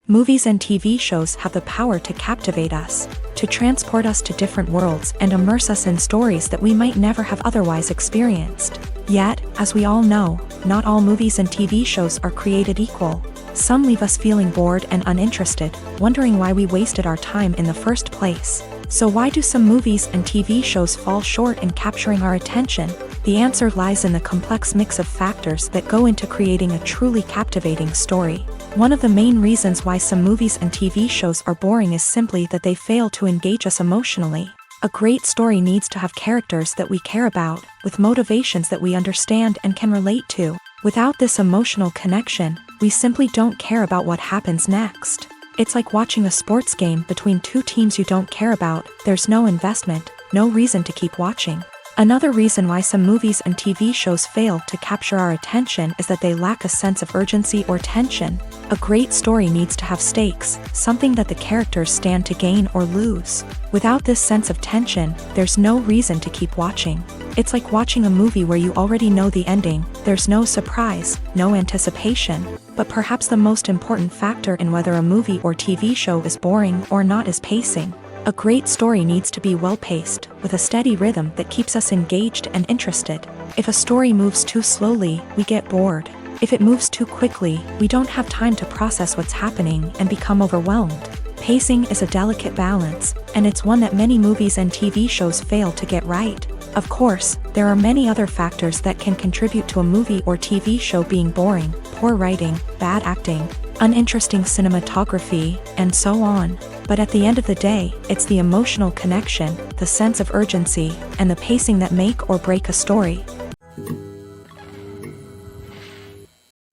S1: Movies and TV shows have the power to captivate us, to transport us to different worlds and immerse us in stories that we might never have otherwise experienced. Yet, as we all know, not all movies and TV shows are created equal. Some leave us feeling bored and uninterested, wondering why we wasted our time in the first place. So why do some movies and TV shows fall short in capturing our attention? The answer lies in the complex mix of factors that go into creating a truly captivating story. One of the main reasons why some movies and TV shows are boring is simply that they fail to engage us emotionally. A great story needs to have characters that we care about, with motivations that we understand and can relate to. Without this emotional connection, we simply don't care about what happens next. It's like watching a sports game between two teams you don't care about. There's no investment, no reason to keep watching. Another reason why some movies and TV shows fail to capture our attention is that they lack a sense of urgency or tension. A great story needs to have stakes, something that the characters stand to gain or lose. Without this sense of tension, there's no reason to keep watching. It's like watching a movie where you already know the ending. There's no surprise, no anticipation. But perhaps the most important factor in whether a movie or TV show is boring or not is pacing. A great story needs to be well-paced, with a steady rhythm that keeps us engaged and interested. If a story moves too slowly, we get bored. If it moves too quickly, we don't have time to process what's happening and become overwhelmed. Pacing is a delicate balance, and it's one that many movies and TV shows fail to get right. Of course, there are many other factors that can contribute to a movie or TV show being boring: poor writing, bad acting, uninteresting cinematography, and so on. But at the end of the day, it's the emotional connection, the sense of urgency, and the pacing that make or break a story.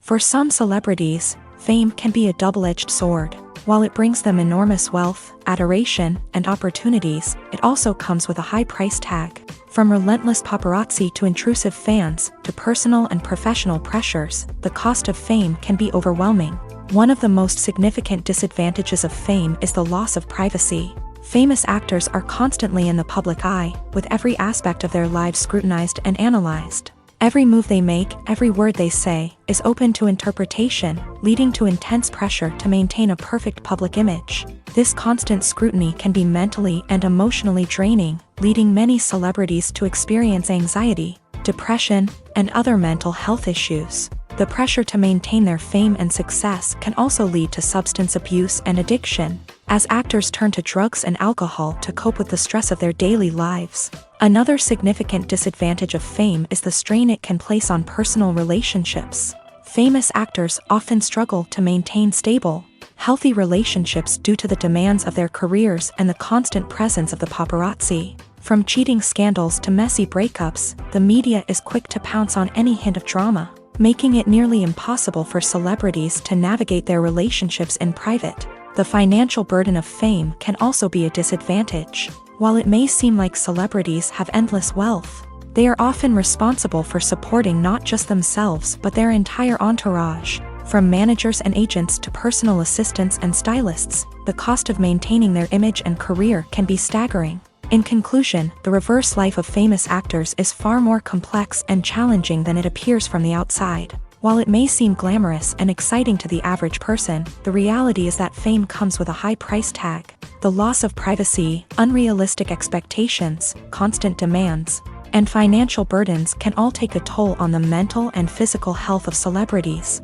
S1: For some celebrities, fame can be a double-edged sword. While it brings them enormous wealth, adoration, and opportunities, it also comes with a high price tag. From relentless paparazzi to intrusive fans, to personal and professional pressures, the cost of fame can be overwhelming. One of the most significant disadvantages of fame is the loss of privacy. Famous actors are constantly in the public eye, with every aspect of their lives scrutinized and analyzed. Every move they make, every word they say, is open to interpretation, leading to intense pressure to maintain a perfect public image. This constant scrutiny can be mentally and emotionally draining, leading many celebrities to experience anxiety, depression, and other mental health issues. The pressure to maintain their fame and success can also lead to substance abuse and addiction, as actors turn to drugs and alcohol to cope with the stress of their daily lives. Another significant disadvantage of fame is the strain it can place on personal relationships. Famous actors often struggle to maintain stable, healthy relationships due to the demands of their careers and the constant presence of the paparazzi. From cheating scandals to messy breakups, the media is quick to pounce on any hint of drama, making it nearly impossible for celebrities to navigate their relationships in private. The financial burden of fame can also be a disadvantage. While it may seem like celebrities have endless wealth, they are often responsible for supporting not just themselves but their entire entourage. From managers and agents to personal assistants and stylists, the cost of maintaining their image and career can be staggering. In conclusion, the reverse life of famous actors is far more complex and challenging than it appears from the outside. While it may seem glamorous and exciting to the average person, the reality is that fame comes with a high price tag. The loss of privacy, unrealistic expectations, constant demands, and financial burdens can all take a toll on the mental and physical health of celebrities.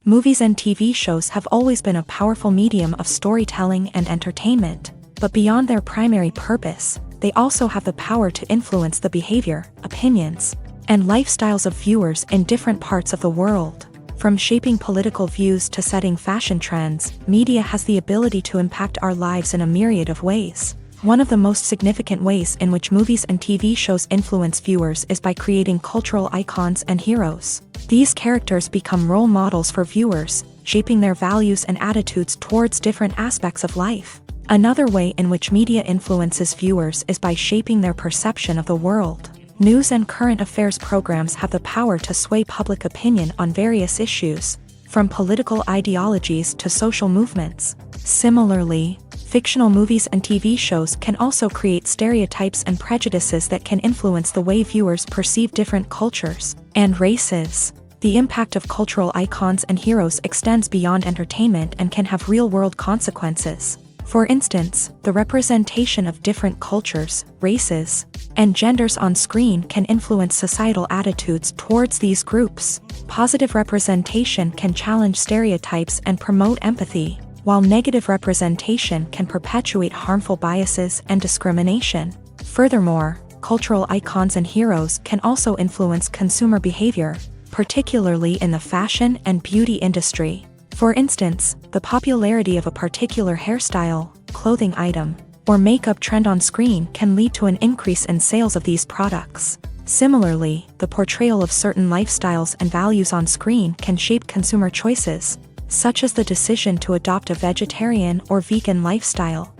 S1: Movies and TV shows have always been a powerful medium of storytelling and entertainment, but beyond their primary purpose, they also have the power to influence the behavior, opinions, and lifestyles of viewers in different parts of the world. From shaping political views to setting fashion trends, media has the ability to impact our lives in a myriad of ways. One of the most significant ways in which movies and TV shows influence viewers is by creating cultural icons and heroes. These characters become role models for viewers, shaping their values and attitudes towards different aspects of life. Another way in which media influences viewers is by shaping their perception of the world. News and current affairs programs have the power to sway public opinion on various issues, from political ideologies to social movements. Similarly, fictional movies and TV shows can also create stereotypes and prejudices that can influence the way viewers perceive different cultures and races. The impact of cultural icons and heroes extends beyond entertainment and can have real-world consequences. For instance, the representation of different cultures, races, and genders on screen can influence societal attitudes towards these groups. Positive representation can challenge stereotypes and promote empathy, while negative representation can perpetuate harmful biases and discrimination. Furthermore, cultural icons and heroes can also influence consumer behavior, particularly in the fashion and beauty industry. For instance, the popularity of a particular hairstyle, clothing item, or makeup trend on screen can lead to an increase in sales of these products. Similarly, the portrayal of certain lifestyles and values on screen can shape consumer choices, such as the decision to adopt a vegetarian or vegan lifestyle.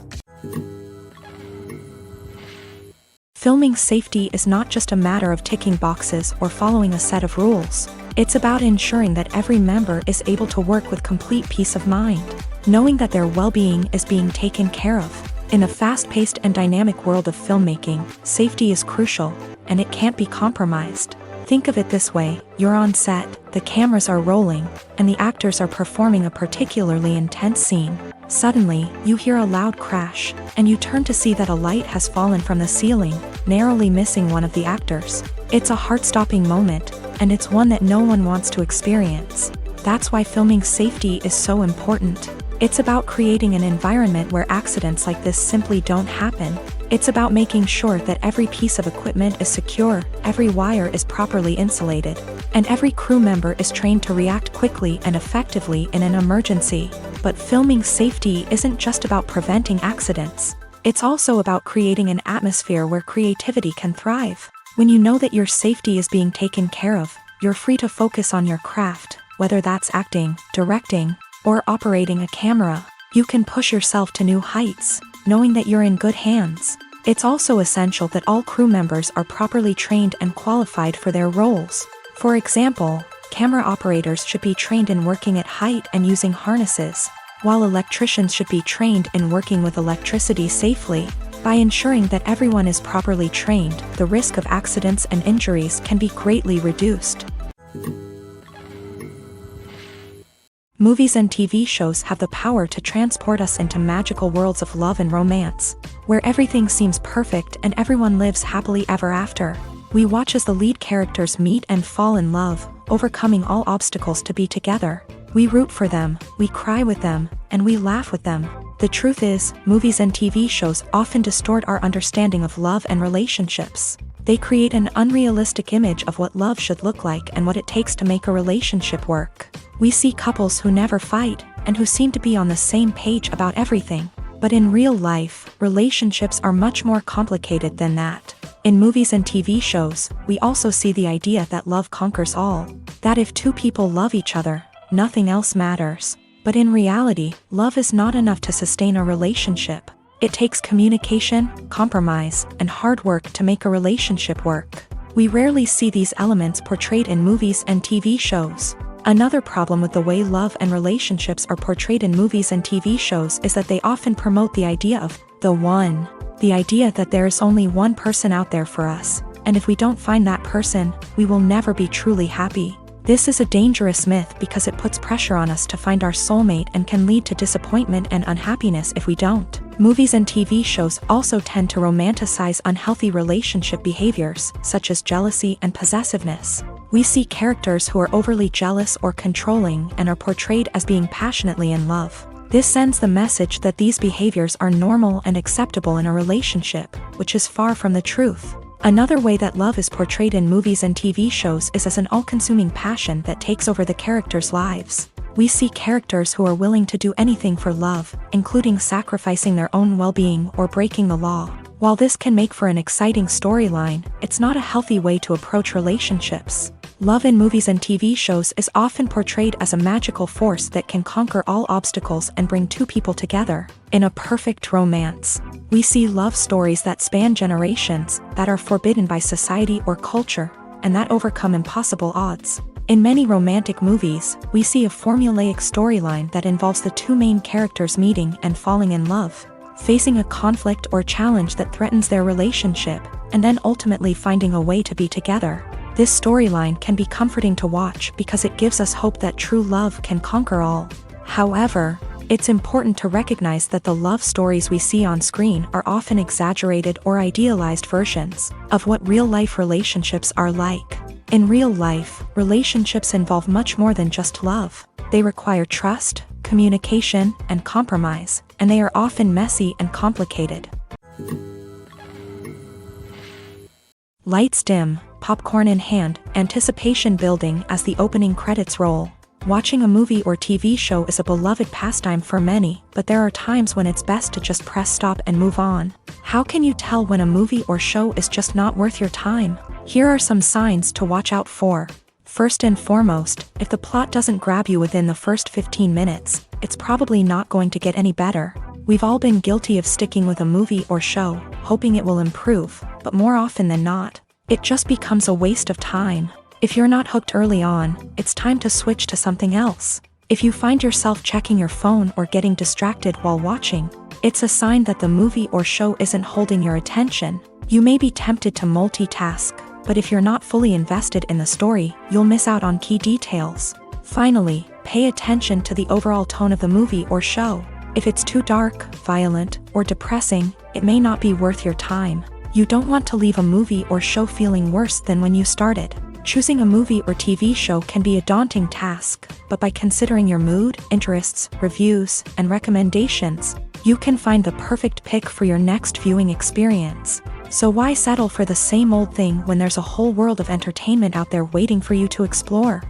S1: Filming safety is not just a matter of ticking boxes or following a set of rules. It's about ensuring that every member is able to work with complete peace of mind, knowing that their well-being is being taken care of. In a fast-paced and dynamic world of filmmaking, safety is crucial, and it can't be compromised. Think of it this way: you're on set, the cameras are rolling, and the actors are performing a particularly intense scene. Suddenly, you hear a loud crash, and you turn to see that a light has fallen from the ceiling, narrowly missing one of the actors. It's a heart-stopping moment, and it's one that no one wants to experience. That's why filming safety is so important. It's about creating an environment where accidents like this simply don't happen. It's about making sure that every piece of equipment is secure, every wire is properly insulated, and every crew member is trained to react quickly and effectively in an emergency. But filming safety isn't just about preventing accidents. It's also about creating an atmosphere where creativity can thrive. When you know that your safety is being taken care of, you're free to focus on your craft, whether that's acting, directing, or operating a camera. You can push yourself to new heights, knowing that you're in good hands. It's also essential that all crew members are properly trained and qualified for their roles. For example, camera operators should be trained in working at height and using harnesses, while electricians should be trained in working with electricity safely. By ensuring that everyone is properly trained, the risk of accidents and injuries can be greatly reduced. Movies and TV shows have the power to transport us into magical worlds of love and romance, where everything seems perfect and everyone lives happily ever after. We watch as the lead characters meet and fall in love, overcoming all obstacles to be together. We root for them, we cry with them, and we laugh with them. The truth is, movies and TV shows often distort our understanding of love and relationships. They create an unrealistic image of what love should look like and what it takes to make a relationship work. We see couples who never fight, and who seem to be on the same page about everything. But in real life, relationships are much more complicated than that. In movies and TV shows, we also see the idea that love conquers all. That if two people love each other, nothing else matters. But in reality, love is not enough to sustain a relationship. It takes communication, compromise, and hard work to make a relationship work. We rarely see these elements portrayed in movies and TV shows. Another problem with the way love and relationships are portrayed in movies and TV shows is that they often promote the idea of the one. The idea that there is only one person out there for us, and if we don't find that person, we will never be truly happy. This is a dangerous myth because it puts pressure on us to find our soulmate and can lead to disappointment and unhappiness if we don't. Movies and TV shows also tend to romanticize unhealthy relationship behaviors, such as jealousy and possessiveness. We see characters who are overly jealous or controlling and are portrayed as being passionately in love. This sends the message that these behaviors are normal and acceptable in a relationship, which is far from the truth. Another way that love is portrayed in movies and TV shows is as an all-consuming passion that takes over the characters' lives. We see characters who are willing to do anything for love, including sacrificing their own well-being or breaking the law. While this can make for an exciting storyline, it's not a healthy way to approach relationships. Love in movies and TV shows is often portrayed as a magical force that can conquer all obstacles and bring two people together. In a perfect romance, We see love stories that span generations, that are forbidden by society or culture, and that overcome impossible odds. In many romantic movies, we see a formulaic storyline that involves the two main characters meeting and falling in love, facing a conflict or challenge that threatens their relationship, and then ultimately finding a way to be together. This storyline can be comforting to watch because it gives us hope that true love can conquer all. However, it's important to recognize that the love stories we see on screen are often exaggerated or idealized versions of what real-life relationships are like. In real life, relationships involve much more than just love. They require trust, communication, and compromise, and they are often messy and complicated. Lights dim, popcorn in hand, anticipation building as the opening credits roll. Watching a movie or TV show is a beloved pastime for many, but there are times when it's best to just press stop and move on. How can you tell when a movie or show is just not worth your time? Here are some signs to watch out for. First and foremost, if the plot doesn't grab you within the first 15 minutes, it's probably not going to get any better. We've all been guilty of sticking with a movie or show, hoping it will improve, but more often than not, it just becomes a waste of time. If you're not hooked early on, it's time to switch to something else. If you find yourself checking your phone or getting distracted while watching, it's a sign that the movie or show isn't holding your attention. You may be tempted to multitask, but if you're not fully invested in the story, you'll miss out on key details. Finally, pay attention to the overall tone of the movie or show. If it's too dark, violent, or depressing, it may not be worth your time. You don't want to leave a movie or show feeling worse than when you started. Choosing a movie or TV show can be a daunting task, but by considering your mood, interests, reviews, and recommendations, you can find the perfect pick for your next viewing experience. So why settle for the same old thing when there's a whole world of entertainment out there waiting for you to explore?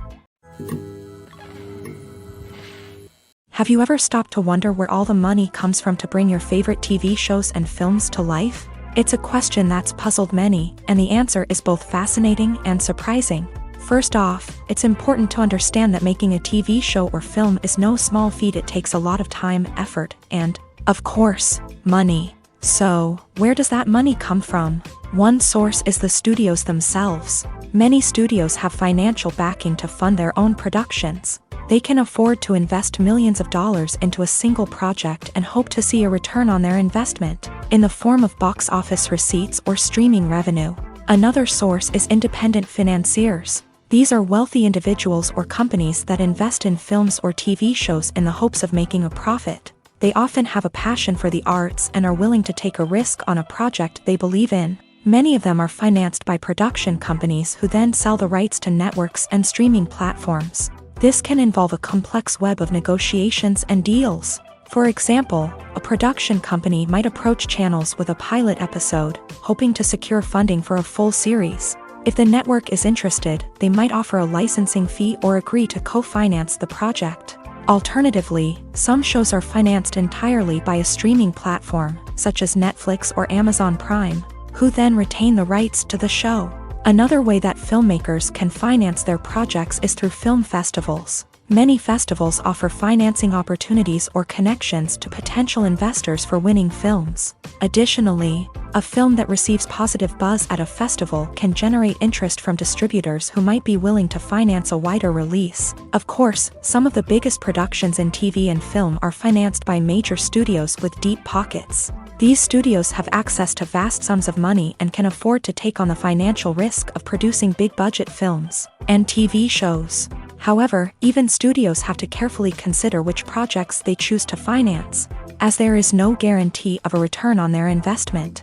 S1: Have you ever stopped to wonder where all the money comes from to bring your favorite TV shows and films to life? It's a question that's puzzled many, and the answer is both fascinating and surprising. First off, it's important to understand that making a TV show or film is no small feat. It takes a lot of time, effort, and, of course, money. So, where does that money come from? One source is the studios themselves. Many studios have financial backing to fund their own productions. They can afford to invest millions of dollars into a single project and hope to see a return on their investment, in the form of box office receipts or streaming revenue. Another source is independent financiers. These are wealthy individuals or companies that invest in films or TV shows in the hopes of making a profit. They often have a passion for the arts and are willing to take a risk on a project they believe in. Many of them are financed by production companies who then sell the rights to networks and streaming platforms. This can involve a complex web of negotiations and deals. For example, a production company might approach channels with a pilot episode, hoping to secure funding for a full series. If the network is interested, they might offer a licensing fee or agree to co-finance the project. Alternatively, some shows are financed entirely by a streaming platform, such as Netflix or Amazon Prime, who then retain the rights to the show. Another way that filmmakers can finance their projects is through film festivals. Many festivals offer financing opportunities or connections to potential investors for winning films. Additionally, a film that receives positive buzz at a festival can generate interest from distributors who might be willing to finance a wider release. Of course, some of the biggest productions in TV and film are financed by major studios with deep pockets. These studios have access to vast sums of money and can afford to take on the financial risk of producing big-budget films and TV shows. However, even studios have to carefully consider which projects they choose to finance, as there is no guarantee of a return on their investment.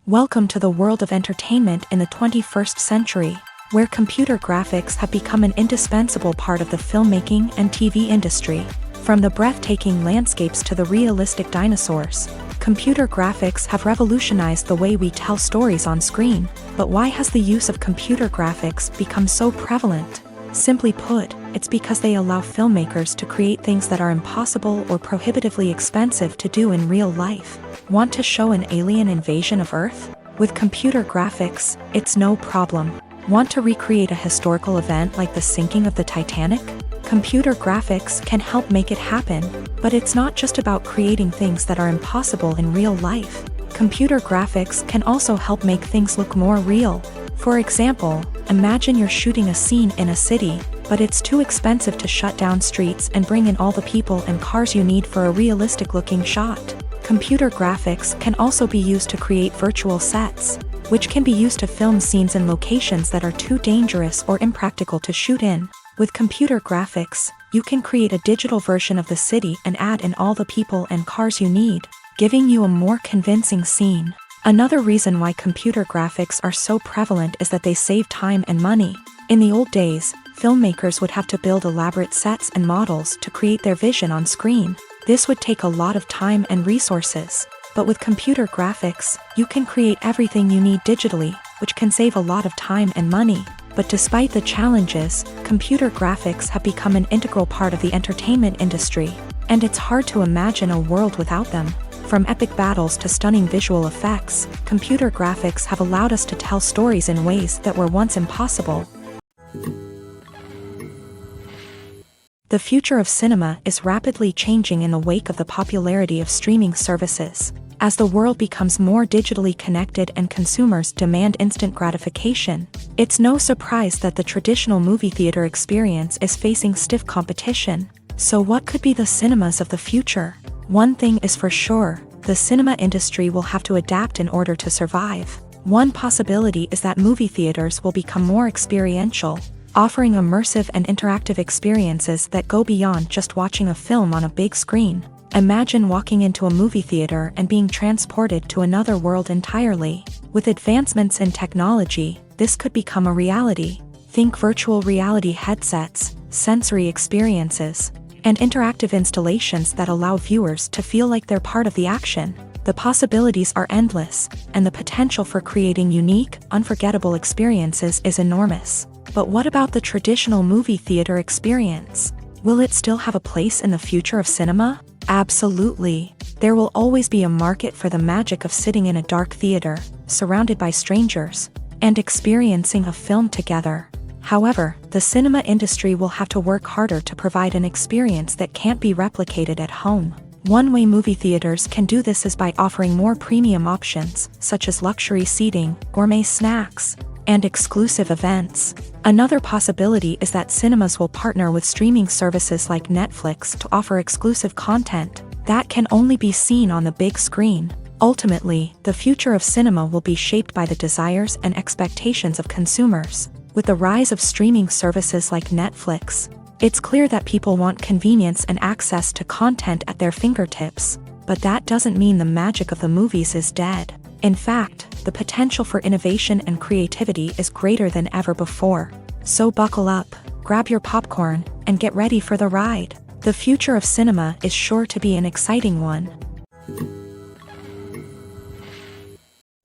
S1: Welcome to the world of entertainment in the 21st century, where computer graphics have become an indispensable part of the filmmaking and TV industry. From the breathtaking landscapes to the realistic dinosaurs, computer graphics have revolutionized the way we tell stories on screen. But why has the use of computer graphics become so prevalent? Simply put, it's because they allow filmmakers to create things that are impossible or prohibitively expensive to do in real life. Want to show an alien invasion of Earth? With computer graphics, it's no problem. Want to recreate a historical event like the sinking of the Titanic? Computer graphics can help make it happen, but it's not just about creating things that are impossible in real life. Computer graphics can also help make things look more real. For example, imagine you're shooting a scene in a city, but it's too expensive to shut down streets and bring in all the people and cars you need for a realistic-looking shot. Computer graphics can also be used to create virtual sets, which can be used to film scenes in locations that are too dangerous or impractical to shoot in. With computer graphics, you can create a digital version of the city and add in all the people and cars you need, giving you a more convincing scene. Another reason why computer graphics are so prevalent is that they save time and money. In the old days, filmmakers would have to build elaborate sets and models to create their vision on screen. This would take a lot of time and resources. But with computer graphics, you can create everything you need digitally, which can save a lot of time and money. But despite the challenges, computer graphics have become an integral part of the entertainment industry, and it's hard to imagine a world without them. From epic battles to stunning visual effects, computer graphics have allowed us to tell stories in ways that were once impossible. The future of cinema is rapidly changing in the wake of the popularity of streaming services. As the world becomes more digitally connected and consumers demand instant gratification, it's no surprise that the traditional movie theater experience is facing stiff competition. So what could be the cinemas of the future? One thing is for sure, the cinema industry will have to adapt in order to survive. One possibility is that movie theaters will become more experiential, offering immersive and interactive experiences that go beyond just watching a film on a big screen. Imagine walking into a movie theater and being transported to another world entirely. With advancements in technology, this could become a reality. Think virtual reality headsets, sensory experiences, and interactive installations that allow viewers to feel like they're part of the action. The possibilities are endless, and the potential for creating unique, unforgettable experiences is enormous. But what about the traditional movie theater experience? Will it still have a place in the future of cinema? Absolutely. There will always be a market for the magic of sitting in a dark theater, surrounded by strangers, and experiencing a film together. However, the cinema industry will have to work harder to provide an experience that can't be replicated at home. One way movie theaters can do this is by offering more premium options, such as luxury seating, gourmet snacks, and exclusive events. Another possibility is that cinemas will partner with streaming services like Netflix to offer exclusive content that can only be seen on the big screen. Ultimately, the future of cinema will be shaped by the desires and expectations of consumers. With the rise of streaming services like Netflix, it's clear that people want convenience and access to content at their fingertips. But that doesn't mean the magic of the movies is dead. In fact, the potential for innovation and creativity is greater than ever before. So buckle up, grab your popcorn, and get ready for the ride. The future of cinema is sure to be an exciting one.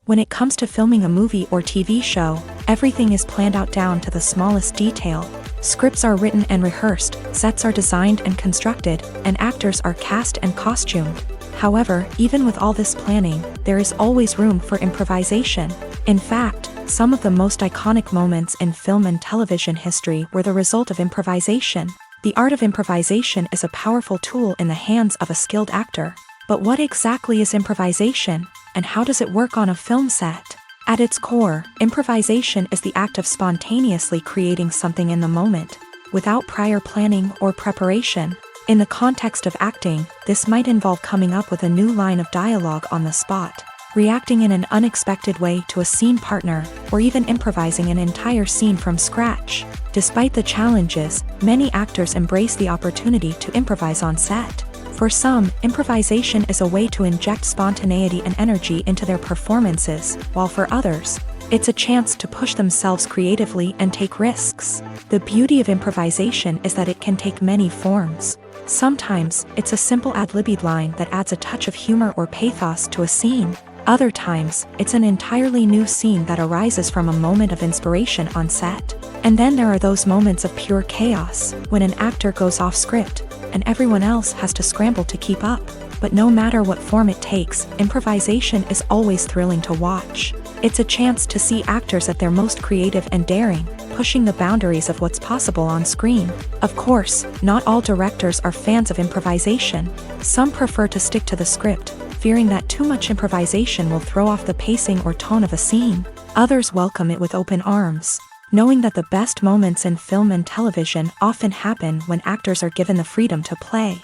S1: When it comes to filming a movie or TV show, everything is planned out down to the smallest detail. Scripts are written and rehearsed, sets are designed and constructed, and actors are cast and costumed. However, even with all this planning, there is always room for improvisation. In fact, some of the most iconic moments in film and television history were the result of improvisation. The art of improvisation is a powerful tool in the hands of a skilled actor. But what exactly is improvisation, and how does it work on a film set? At its core, improvisation is the act of spontaneously creating something in the moment, without prior planning or preparation. In the context of acting, this might involve coming up with a new line of dialogue on the spot, reacting in an unexpected way to a scene partner, or even improvising an entire scene from scratch. Despite the challenges, many actors embrace the opportunity to improvise on set. For some, improvisation is a way to inject spontaneity and energy into their performances, while for others, it's a chance to push themselves creatively and take risks. The beauty of improvisation is that it can take many forms. Sometimes, it's a simple ad-libbed line that adds a touch of humor or pathos to a scene. Other times, it's an entirely new scene that arises from a moment of inspiration on set. And then there are those moments of pure chaos, when an actor goes off script, and everyone else has to scramble to keep up. But no matter what form it takes, improvisation is always thrilling to watch. It's a chance to see actors at their most creative and daring, pushing the boundaries of what's possible on screen. Of course, not all directors are fans of improvisation. Some prefer to stick to the script, fearing that too much improvisation will throw off the pacing or tone of a scene. Others welcome it with open arms, knowing that the best moments in film and television often happen when actors are given the freedom to play.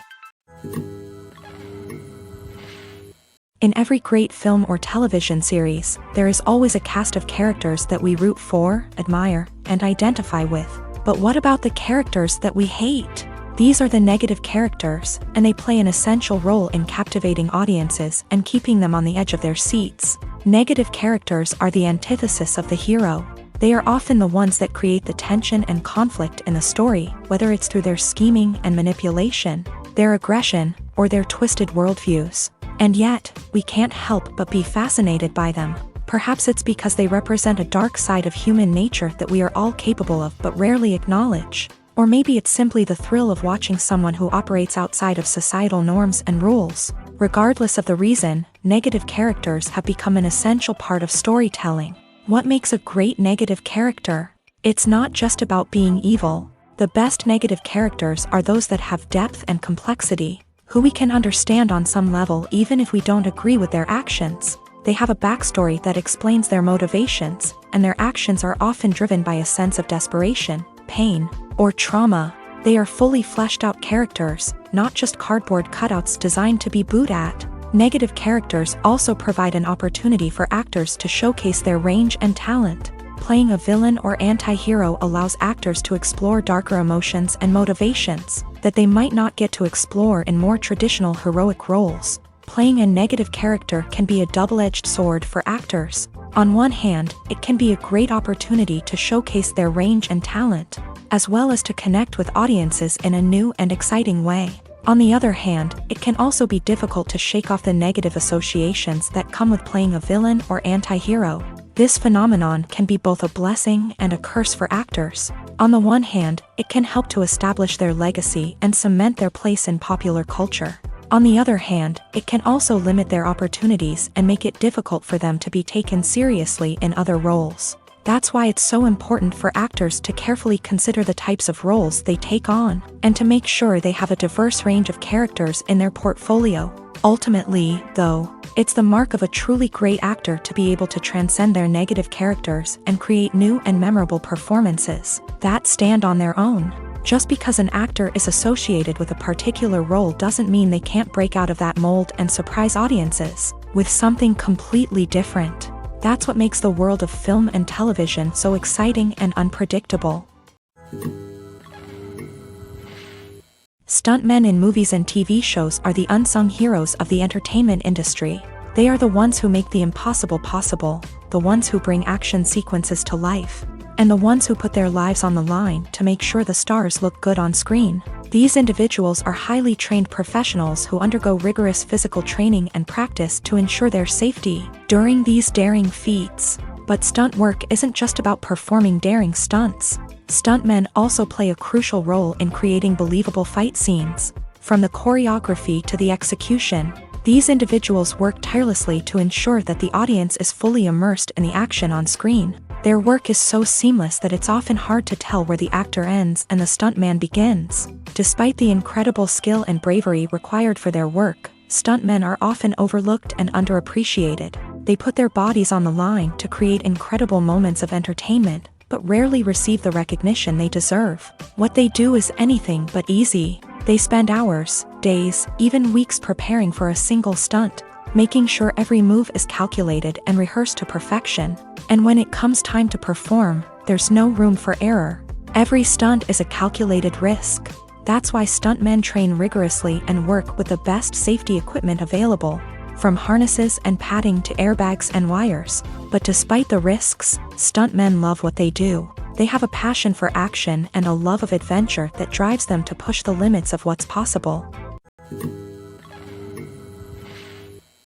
S1: In every great film or television series, there is always a cast of characters that we root for, admire, and identify with. But what about the characters that we hate? These are the negative characters, and they play an essential role in captivating audiences and keeping them on the edge of their seats. Negative characters are the antithesis of the hero. They are often the ones that create the tension and conflict in the story, whether it's through their scheming and manipulation, their aggression, or their twisted worldviews. And yet, we can't help but be fascinated by them. Perhaps it's because they represent a dark side of human nature that we are all capable of but rarely acknowledge. Or maybe it's simply the thrill of watching someone who operates outside of societal norms and rules. Regardless of the reason, negative characters have become an essential part of storytelling. What makes a great negative character? It's not just about being evil. The best negative characters are those that have depth and complexity, who we can understand on some level even if we don't agree with their actions. They have a backstory that explains their motivations, and their actions are often driven by a sense of desperation, pain, or trauma. They are fully fleshed out characters, not just cardboard cutouts designed to be booed at. Negative characters also provide an opportunity for actors to showcase their range and talent. Playing a villain or anti-hero allows actors to explore darker emotions and motivations that they might not get to explore in more traditional heroic roles. Playing a negative character can be a double-edged sword for actors. On one hand, it can be a great opportunity to showcase their range and talent, as well as to connect with audiences in a new and exciting way. On the other hand, it can also be difficult to shake off the negative associations that come with playing a villain or anti-hero. This phenomenon can be both a blessing and a curse for actors. On the one hand, it can help to establish their legacy and cement their place in popular culture. On the other hand, it can also limit their opportunities and make it difficult for them to be taken seriously in other roles. That's why it's so important for actors to carefully consider the types of roles they take on, and to make sure they have a diverse range of characters in their portfolio. Ultimately, though, it's the mark of a truly great actor to be able to transcend their negative characters and create new and memorable performances that stand on their own. Just because an actor is associated with a particular role doesn't mean they can't break out of that mold and surprise audiences with something completely different. That's what makes the world of film and television so exciting and unpredictable. Stuntmen in movies and TV shows are the unsung heroes of the entertainment industry. They are the ones who make the impossible possible, the ones who bring action sequences to life, and the ones who put their lives on the line to make sure the stars look good on screen. These individuals are highly trained professionals who undergo rigorous physical training and practice to ensure their safety during these daring feats. But stunt work isn't just about performing daring stunts. Stuntmen also play a crucial role in creating believable fight scenes. From the choreography to the execution, these individuals work tirelessly to ensure that the audience is fully immersed in the action on screen. Their work is so seamless that it's often hard to tell where the actor ends and the stuntman begins. Despite the incredible skill and bravery required for their work, stuntmen are often overlooked and underappreciated. They put their bodies on the line to create incredible moments of entertainment, but rarely receive the recognition they deserve. What they do is anything but easy. They spend hours, days, even weeks preparing for a single stunt, making sure every move is calculated and rehearsed to perfection. And when it comes time to perform, there's no room for error. Every stunt is a calculated risk. That's why stuntmen train rigorously and work with the best safety equipment available, from harnesses and padding to airbags and wires. But despite the risks, stuntmen love what they do. They have a passion for action and a love of adventure that drives them to push the limits of what's possible.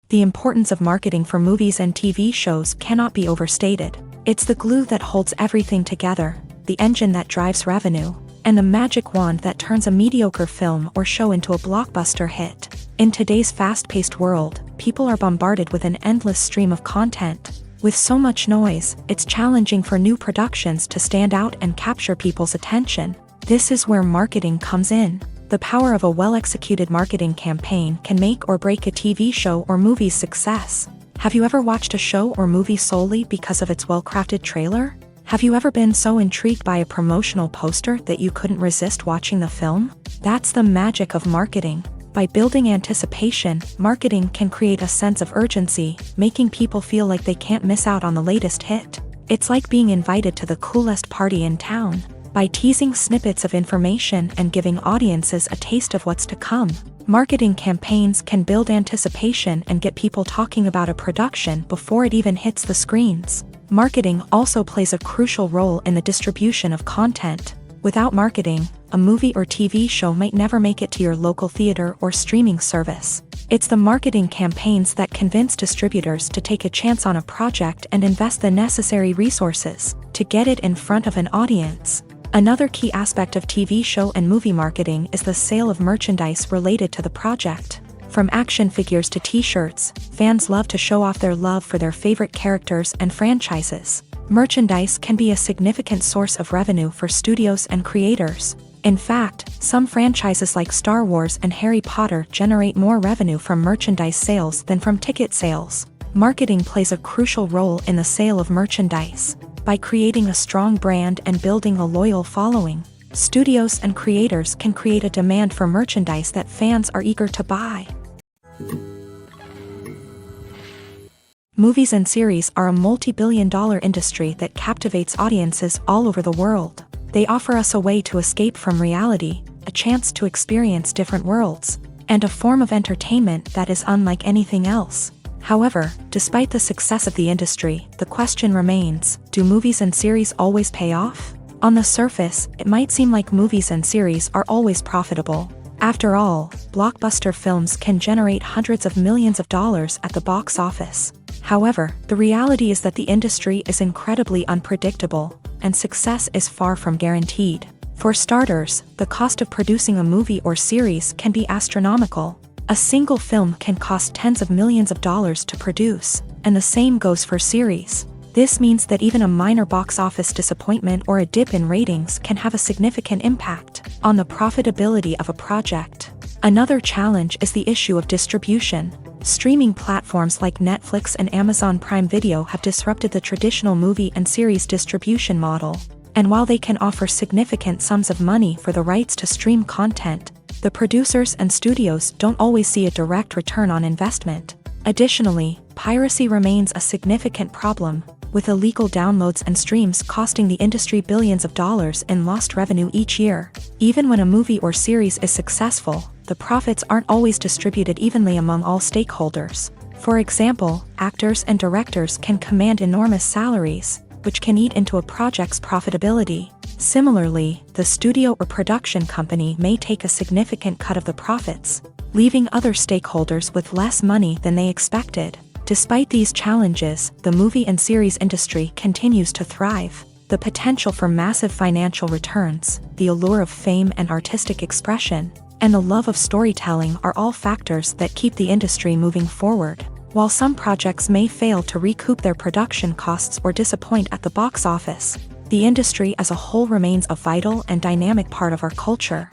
S1: The importance of marketing for movies and TV shows cannot be overstated. It's the glue that holds everything together, the engine that drives revenue, and the magic wand that turns a mediocre film or show into a blockbuster hit. In today's fast-paced world, people are bombarded with an endless stream of content. With so much noise, it's challenging for new productions to stand out and capture people's attention. This is where marketing comes in. The power of a well-executed marketing campaign can make or break a TV show or movie's success. Have you ever watched a show or movie solely because of its well-crafted trailer? Have you ever been so intrigued by a promotional poster that you couldn't resist watching the film? That's the magic of marketing. By building anticipation, marketing can create a sense of urgency, making people feel like they can't miss out on the latest hit. It's like being invited to the coolest party in town. By teasing snippets of information and giving audiences a taste of what's to come, marketing campaigns can build anticipation and get people talking about a production before it even hits the screens. Marketing also plays a crucial role in the distribution of content. Without marketing, a movie or TV show might never make it to your local theater or streaming service. It's the marketing campaigns that convince distributors to take a chance on a project and invest the necessary resources to get it in front of an audience. Another key aspect of TV show and movie marketing is the sale of merchandise related to the project. From action figures to t-shirts, fans love to show off their love for their favorite characters and franchises. Merchandise can be a significant source of revenue for studios and creators. In fact, some franchises like Star Wars and Harry Potter generate more revenue from merchandise sales than from ticket sales. Marketing plays a crucial role in the sale of merchandise. By creating a strong brand and building a loyal following, studios and creators can create a demand for merchandise that fans are eager to buy. Movies and series are a multi-billion-dollar industry that captivates audiences all over the world. They offer us a way to escape from reality, a chance to experience different worlds, and a form of entertainment that is unlike anything else. However, despite the success of the industry, the question remains, do movies and series always pay off? On the surface, it might seem like movies and series are always profitable. After all, blockbuster films can generate hundreds of millions of dollars at the box office. However, the reality is that the industry is incredibly unpredictable, and success is far from guaranteed. For starters, the cost of producing a movie or series can be astronomical. A single film can cost tens of millions of dollars to produce, and the same goes for series. This means that even a minor box office disappointment or a dip in ratings can have a significant impact on the profitability of a project. Another challenge is the issue of distribution. Streaming platforms like Netflix and Amazon Prime Video have disrupted the traditional movie and series distribution model. And while they can offer significant sums of money for the rights to stream content, the producers and studios don't always see a direct return on investment. Additionally, piracy remains a significant problem, with illegal downloads and streams costing the industry billions of dollars in lost revenue each year. Even when a movie or series is successful, the profits aren't always distributed evenly among all stakeholders. For example, actors and directors can command enormous salaries, which can eat into a project's profitability. Similarly, the studio or production company may take a significant cut of the profits, leaving other stakeholders with less money than they expected. Despite these challenges, the movie and series industry continues to thrive. The potential for massive financial returns, the allure of fame and artistic expression, and the love of storytelling are all factors that keep the industry moving forward. While some projects may fail to recoup their production costs or disappoint at the box office, the industry as a whole remains a vital and dynamic part of our culture.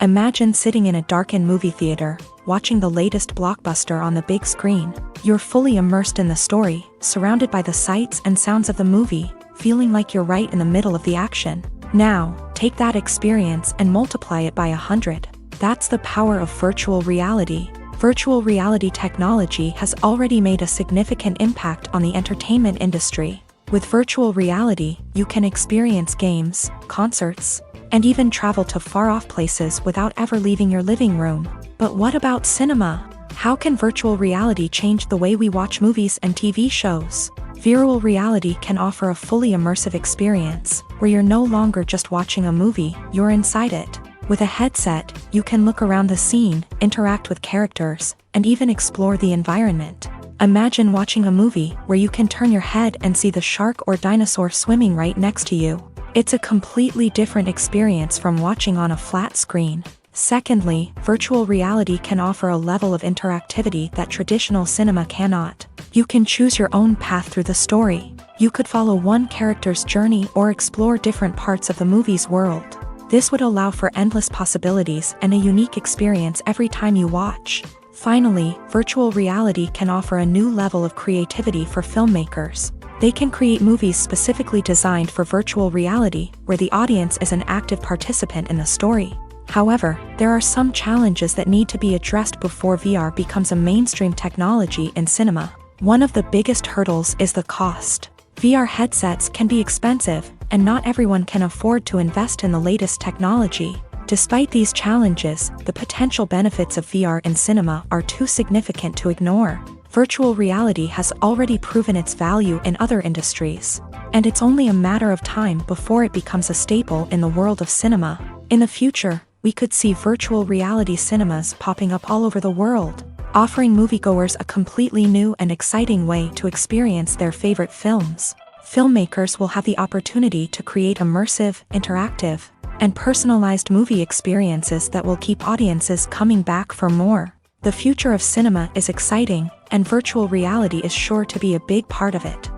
S1: Imagine sitting in a darkened movie theater, watching the latest blockbuster on the big screen. You're fully immersed in the story, surrounded by the sights and sounds of the movie, feeling like you're right in the middle of the action. Now, take that experience and multiply it by 100. That's the power of virtual reality. Virtual reality technology has already made a significant impact on the entertainment industry. With virtual reality, you can experience games, concerts, and even travel to far-off places without ever leaving your living room. But what about cinema? How can virtual reality change the way we watch movies and TV shows? Virtual reality can offer a fully immersive experience, where you're no longer just watching a movie, you're inside it. With a headset, you can look around the scene, interact with characters, and even explore the environment. Imagine watching a movie where you can turn your head and see the shark or dinosaur swimming right next to you. It's a completely different experience from watching on a flat screen. Secondly, virtual reality can offer a level of interactivity that traditional cinema cannot. You can choose your own path through the story. You could follow one character's journey or explore different parts of the movie's world. This would allow for endless possibilities and a unique experience every time you watch. Finally, virtual reality can offer a new level of creativity for filmmakers. They can create movies specifically designed for virtual reality, where the audience is an active participant in the story. However, there are some challenges that need to be addressed before VR becomes a mainstream technology in cinema. One of the biggest hurdles is the cost. VR headsets can be expensive, and not everyone can afford to invest in the latest technology. Despite these challenges, the potential benefits of VR in cinema are too significant to ignore. Virtual reality has already proven its value in other industries, and it's only a matter of time before it becomes a staple in the world of cinema. In the future, we could see virtual reality cinemas popping up all over the world, offering moviegoers a completely new and exciting way to experience their favorite films. Filmmakers will have the opportunity to create immersive, interactive, and personalized movie experiences that will keep audiences coming back for more. The future of cinema is exciting, and virtual reality is sure to be a big part of it.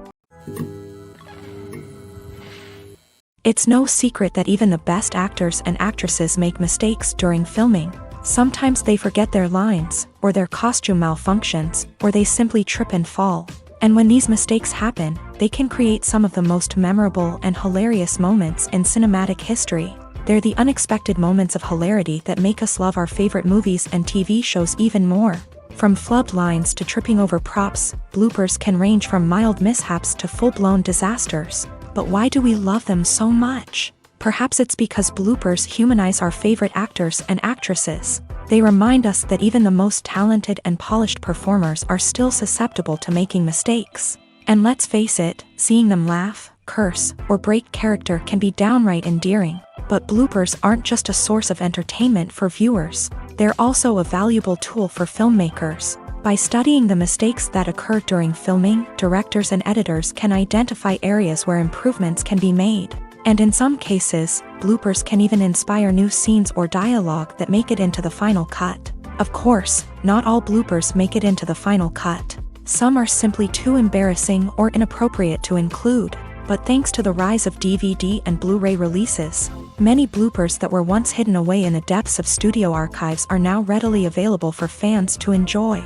S1: It's no secret that even the best actors and actresses make mistakes during filming. Sometimes they forget their lines, or their costume malfunctions, or they simply trip and fall. And when these mistakes happen, they can create some of the most memorable and hilarious moments in cinematic history. They're the unexpected moments of hilarity that make us love our favorite movies and TV shows even more. From flubbed lines to tripping over props, bloopers can range from mild mishaps to full-blown disasters. But why do we love them so much? Perhaps it's because bloopers humanize our favorite actors and actresses. They remind us that even the most talented and polished performers are still susceptible to making mistakes. And let's face it, seeing them laugh, curse, or break character can be downright endearing. But bloopers aren't just a source of entertainment for viewers. They're also a valuable tool for filmmakers. By studying the mistakes that occur during filming, directors and editors can identify areas where improvements can be made. And in some cases, bloopers can even inspire new scenes or dialogue that make it into the final cut. Of course, not all bloopers make it into the final cut. Some are simply too embarrassing or inappropriate to include. But thanks to the rise of DVD and Blu-ray releases, many bloopers that were once hidden away in the depths of studio archives are now readily available for fans to enjoy.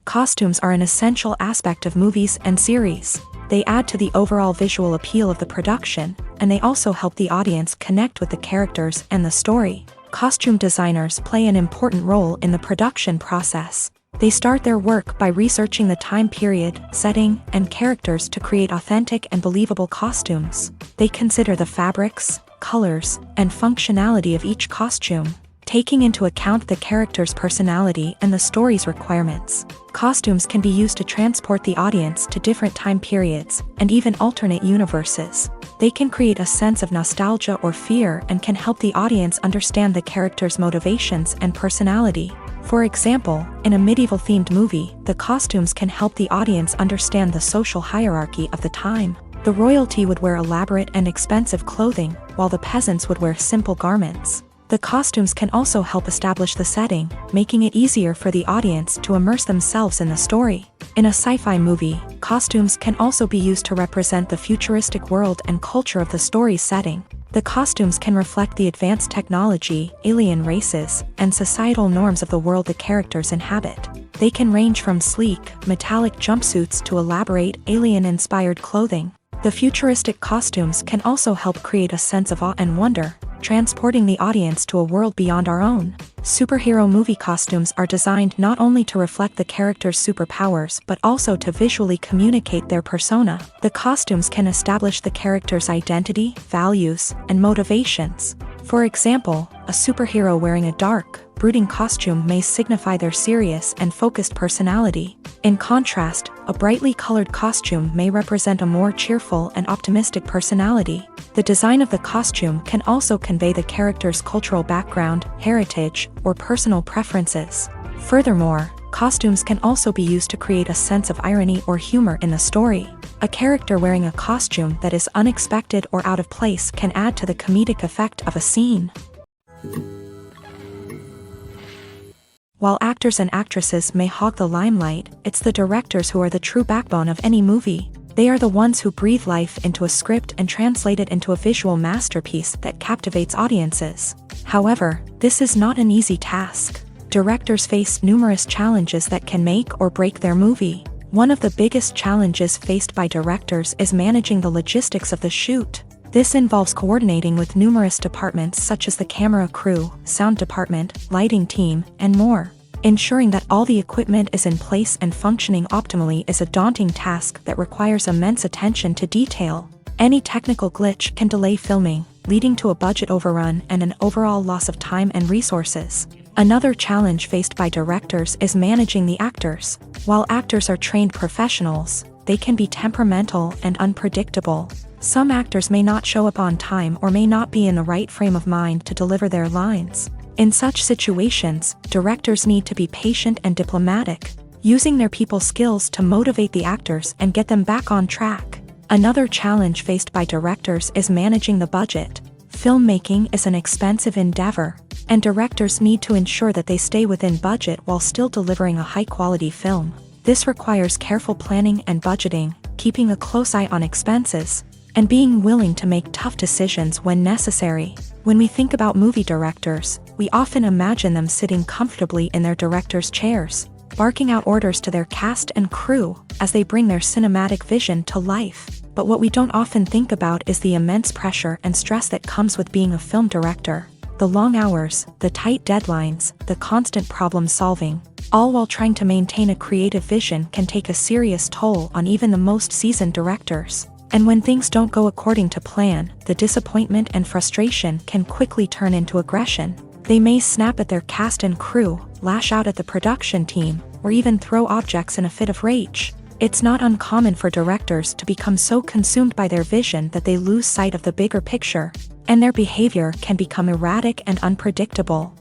S1: Costumes are an essential aspect of movies and series. They add to the overall visual appeal of the production, and they also help the audience connect with the characters and the story. Costume designers play an important role in the production process. They start their work by researching the time period, setting, and characters to create authentic and believable costumes. They consider the fabrics, colors, and functionality of each costume, taking into account the character's personality and the story's requirements. Costumes can be used to transport the audience to different time periods, and even alternate universes. They can create a sense of nostalgia or fear and can help the audience understand the character's motivations and personality. For example, in a medieval-themed movie, the costumes can help the audience understand the social hierarchy of the time. The royalty would wear elaborate and expensive clothing, while the peasants would wear simple garments. The costumes can also help establish the setting, making it easier for the audience to immerse themselves in the story. In a sci-fi movie, costumes can also be used to represent the futuristic world and culture of the story's setting. The costumes can reflect the advanced technology, alien races, and societal norms of the world the characters inhabit. They can range from sleek, metallic jumpsuits to elaborate, alien-inspired clothing. The futuristic costumes can also help create a sense of awe and wonder, transporting the audience to a world beyond our own. Superhero movie costumes are designed not only to reflect the character's superpowers but also to visually communicate their persona. The costumes can establish the character's identity, values, and motivations. For example, a superhero wearing a dark, brooding costume may signify their serious and focused personality. In contrast, a brightly colored costume may represent a more cheerful and optimistic personality. The design of the costume can also convey the character's cultural background, heritage, or personal preferences. Furthermore, costumes can also be used to create a sense of irony or humor in the story. A character wearing a costume that is unexpected or out of place can add to the comedic effect of a scene. While actors and actresses may hog the limelight, it's the directors who are the true backbone of any movie. They are the ones who breathe life into a script and translate it into a visual masterpiece that captivates audiences. However, this is not an easy task. Directors face numerous challenges that can make or break their movie. One of the biggest challenges faced by directors is managing the logistics of the shoot. This involves coordinating with numerous departments such as the camera crew, sound department, lighting team, and more. Ensuring that all the equipment is in place and functioning optimally is a daunting task that requires immense attention to detail. Any technical glitch can delay filming, leading to a budget overrun and an overall loss of time and resources. Another challenge faced by directors is managing the actors. While actors are trained professionals, they can be temperamental and unpredictable. Some actors may not show up on time or may not be in the right frame of mind to deliver their lines. In such situations, directors need to be patient and diplomatic, using their people skills to motivate the actors and get them back on track. Another challenge faced by directors is managing the budget. Filmmaking is an expensive endeavor, and directors need to ensure that they stay within budget while still delivering a high-quality film. This requires careful planning and budgeting, keeping a close eye on expenses, and being willing to make tough decisions when necessary. When we think about movie directors, we often imagine them sitting comfortably in their director's chairs, barking out orders to their cast and crew as they bring their cinematic vision to life. But what we don't often think about is the immense pressure and stress that comes with being a film director. The long hours, the tight deadlines, the constant problem solving, all while trying to maintain a creative vision can take a serious toll on even the most seasoned directors. And when things don't go according to plan, the disappointment and frustration can quickly turn into aggression. They may snap at their cast and crew, lash out at the production team, or even throw objects in a fit of rage. It's not uncommon for directors to become so consumed by their vision that they lose sight of the bigger picture, and their behavior can become erratic and unpredictable.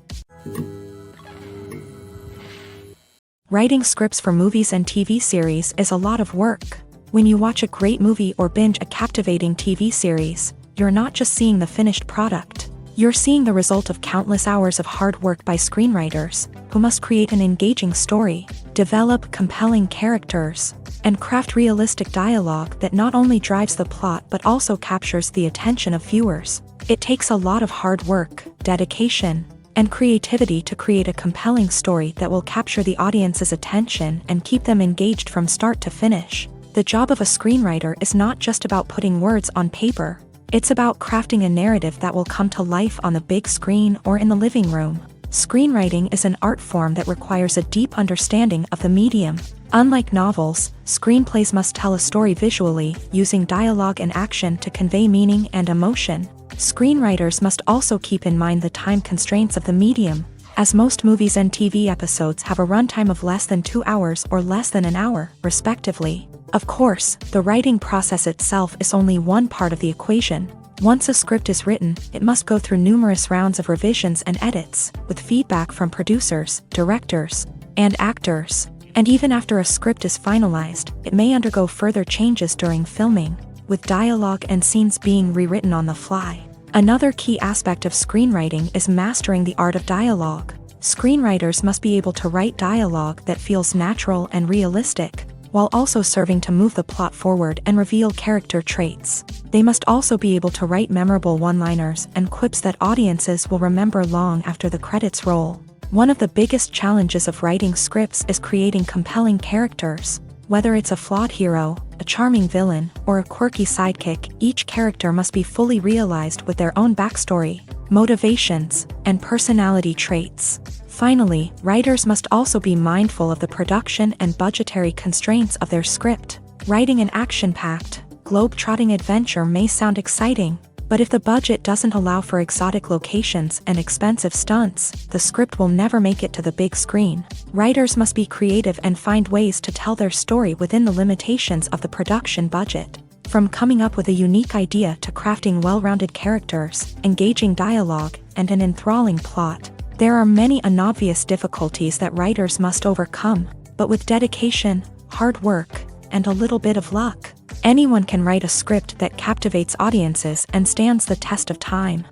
S1: Writing scripts for movies and TV series is a lot of work. When you watch a great movie or binge a captivating TV series, you're not just seeing the finished product. You're seeing the result of countless hours of hard work by screenwriters, who must create an engaging story, develop compelling characters, and craft realistic dialogue that not only drives the plot but also captures the attention of viewers. It takes a lot of hard work, dedication, and creativity to create a compelling story that will capture the audience's attention and keep them engaged from start to finish. The job of a screenwriter is not just about putting words on paper. It's about crafting a narrative that will come to life on the big screen or in the living room. Screenwriting is an art form that requires a deep understanding of the medium. Unlike novels, screenplays must tell a story visually, using dialogue and action to convey meaning and emotion. Screenwriters must also keep in mind the time constraints of the medium, as most movies and TV episodes have a runtime of less than 2 hours or less than an hour, respectively. Of course, the writing process itself is only one part of the equation. Once a script is written, it must go through numerous rounds of revisions and edits, with feedback from producers, directors, and actors. And even after a script is finalized, it may undergo further changes during filming, with dialogue and scenes being rewritten on the fly. Another key aspect of screenwriting is mastering the art of dialogue. Screenwriters must be able to write dialogue that feels natural and realistic, while also serving to move the plot forward and reveal character traits. They must also be able to write memorable one-liners and quips that audiences will remember long after the credits roll. One of the biggest challenges of writing scripts is creating compelling characters. Whether it's a flawed hero, a charming villain, or a quirky sidekick, each character must be fully realized with their own backstory, motivations, and personality traits. Finally, writers must also be mindful of the production and budgetary constraints of their script. Writing an action-packed, globe-trotting adventure may sound exciting, but if the budget doesn't allow for exotic locations and expensive stunts, the script will never make it to the big screen. Writers must be creative and find ways to tell their story within the limitations of the production budget. From coming up with a unique idea to crafting well-rounded characters, engaging dialogue, and an enthralling plot, there are many unobvious difficulties that writers must overcome, but with dedication, hard work, and a little bit of luck, Anyone can write a script that captivates audiences and stands the test of time.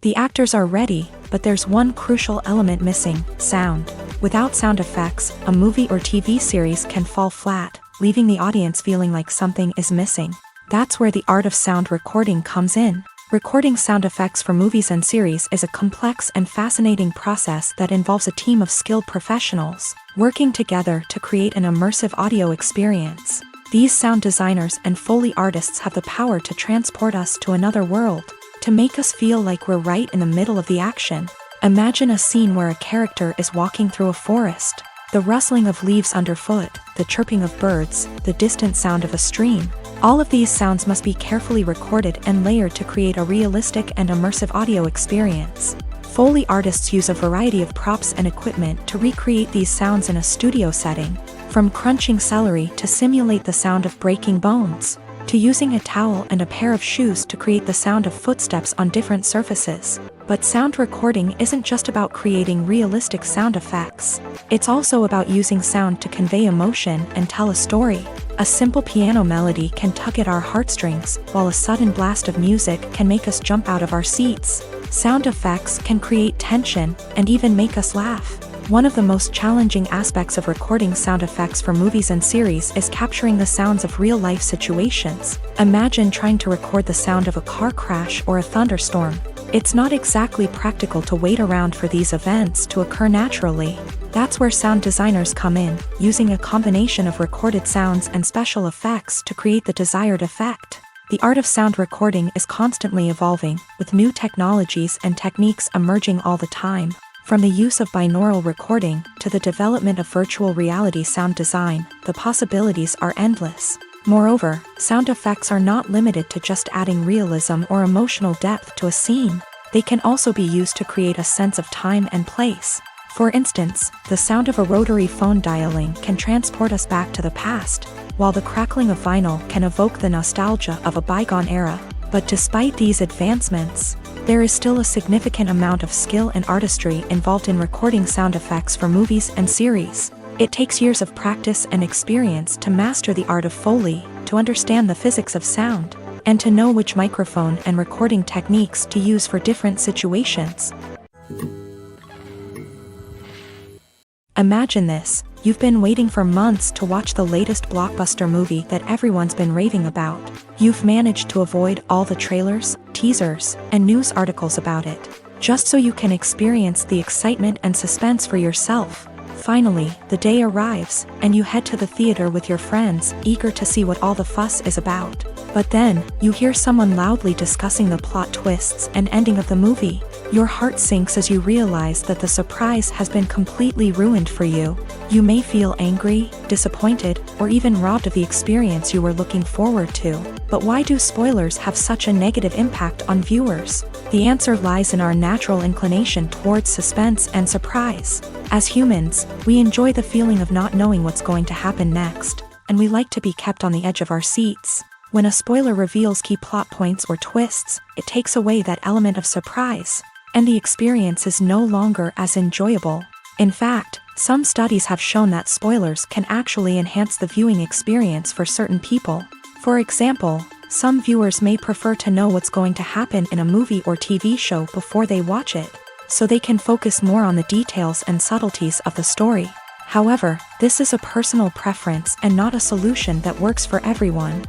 S1: The actors are ready, but there's one crucial element missing: sound. Without sound effects, a movie or TV series can fall flat, leaving the audience feeling like something is missing. That's where the art of sound recording comes in. Recording sound effects for movies and series is a complex and fascinating process that involves a team of skilled professionals working together to create an immersive audio experience. These sound designers and Foley artists have the power to transport us to another world, to make us feel like we're right in the middle of the action. Imagine a scene where a character is walking through a forest. The rustling of leaves underfoot, the chirping of birds, the distant sound of a stream. All of these sounds must be carefully recorded and layered to create a realistic and immersive audio experience. Foley artists use a variety of props and equipment to recreate these sounds in a studio setting, from crunching celery to simulate the sound of breaking bones, to using a towel and a pair of shoes to create the sound of footsteps on different surfaces. But sound recording isn't just about creating realistic sound effects. It's also about using sound to convey emotion and tell a story. A simple piano melody can tug at our heartstrings, while a sudden blast of music can make us jump out of our seats. Sound effects can create tension and even make us laugh. One of the most challenging aspects of recording sound effects for movies and series is capturing the sounds of real-life situations. Imagine trying to record the sound of a car crash or a thunderstorm. It's not exactly practical to wait around for these events to occur naturally. That's where sound designers come in, using a combination of recorded sounds and special effects to create the desired effect. The art of sound recording is constantly evolving, with new technologies and techniques emerging all the time. From the use of binaural recording to the development of virtual reality sound design, the possibilities are endless. Moreover, sound effects are not limited to just adding realism or emotional depth to a scene. They can also be used to create a sense of time and place. For instance, the sound of a rotary phone dialing can transport us back to the past, while the crackling of vinyl can evoke the nostalgia of a bygone era. But despite these advancements, there is still a significant amount of skill and artistry involved in recording sound effects for movies and series. It takes years of practice and experience to master the art of Foley, to understand the physics of sound, and to know which microphone and recording techniques to use for different situations. Imagine this: you've been waiting for months to watch the latest blockbuster movie that everyone's been raving about. You've managed to avoid all the trailers, teasers, and news articles about it, just so you can experience the excitement and suspense for yourself. Finally, the day arrives, and you head to the theater with your friends, eager to see what all the fuss is about. But then, you hear someone loudly discussing the plot twists and ending of the movie. Your heart sinks as you realize that the surprise has been completely ruined for you. You may feel angry, disappointed, or even robbed of the experience you were looking forward to. But why do spoilers have such a negative impact on viewers? The answer lies in our natural inclination towards suspense and surprise. As humans, we enjoy the feeling of not knowing what's going to happen next, and we like to be kept on the edge of our seats. When a spoiler reveals key plot points or twists, it takes away that element of surprise, and the experience is no longer as enjoyable. In fact, some studies have shown that spoilers can actually enhance the viewing experience for certain people. For example, some viewers may prefer to know what's going to happen in a movie or TV show before they watch it, so they can focus more on the details and subtleties of the story. However, this is a personal preference and not a solution that works for everyone.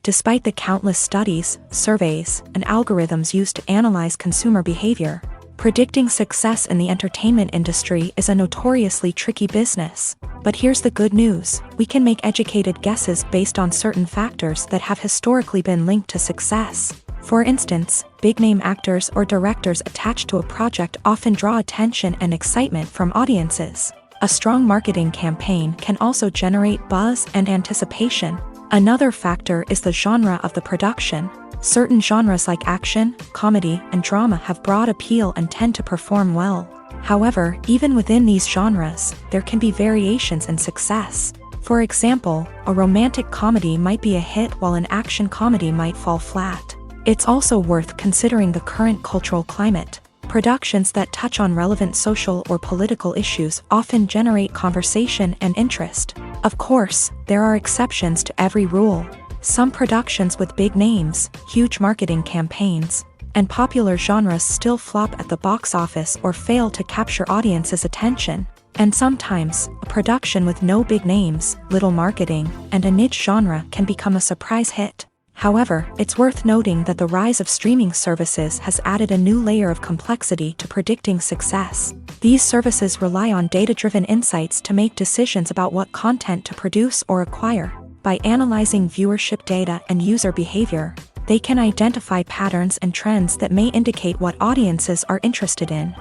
S1: Despite the countless studies, surveys, and algorithms used to analyze consumer behavior, predicting success in the entertainment industry is a notoriously tricky business. But here's the good news: we can make educated guesses based on certain factors that have historically been linked to success. For instance, big-name actors or directors attached to a project often draw attention and excitement from audiences. A strong marketing campaign can also generate buzz and anticipation. Another factor is the genre of the production. Certain genres like action, comedy, and drama have broad appeal and tend to perform well. However, even within these genres, there can be variations in success. For example, a romantic comedy might be a hit while an action comedy might fall flat. It's also worth considering the current cultural climate. Productions that touch on relevant social or political issues often generate conversation and interest. Of course, there are exceptions to every rule. Some productions with big names, huge marketing campaigns, and popular genres still flop at the box office or fail to capture audiences' attention. And sometimes, a production with no big names, little marketing, and a niche genre can become a surprise hit. However, it's worth noting that the rise of streaming services has added a new layer of complexity to predicting success. These services rely on data-driven insights to make decisions about what content to produce or acquire. By analyzing viewership data and user behavior, they can identify patterns and trends that may indicate what audiences are interested in.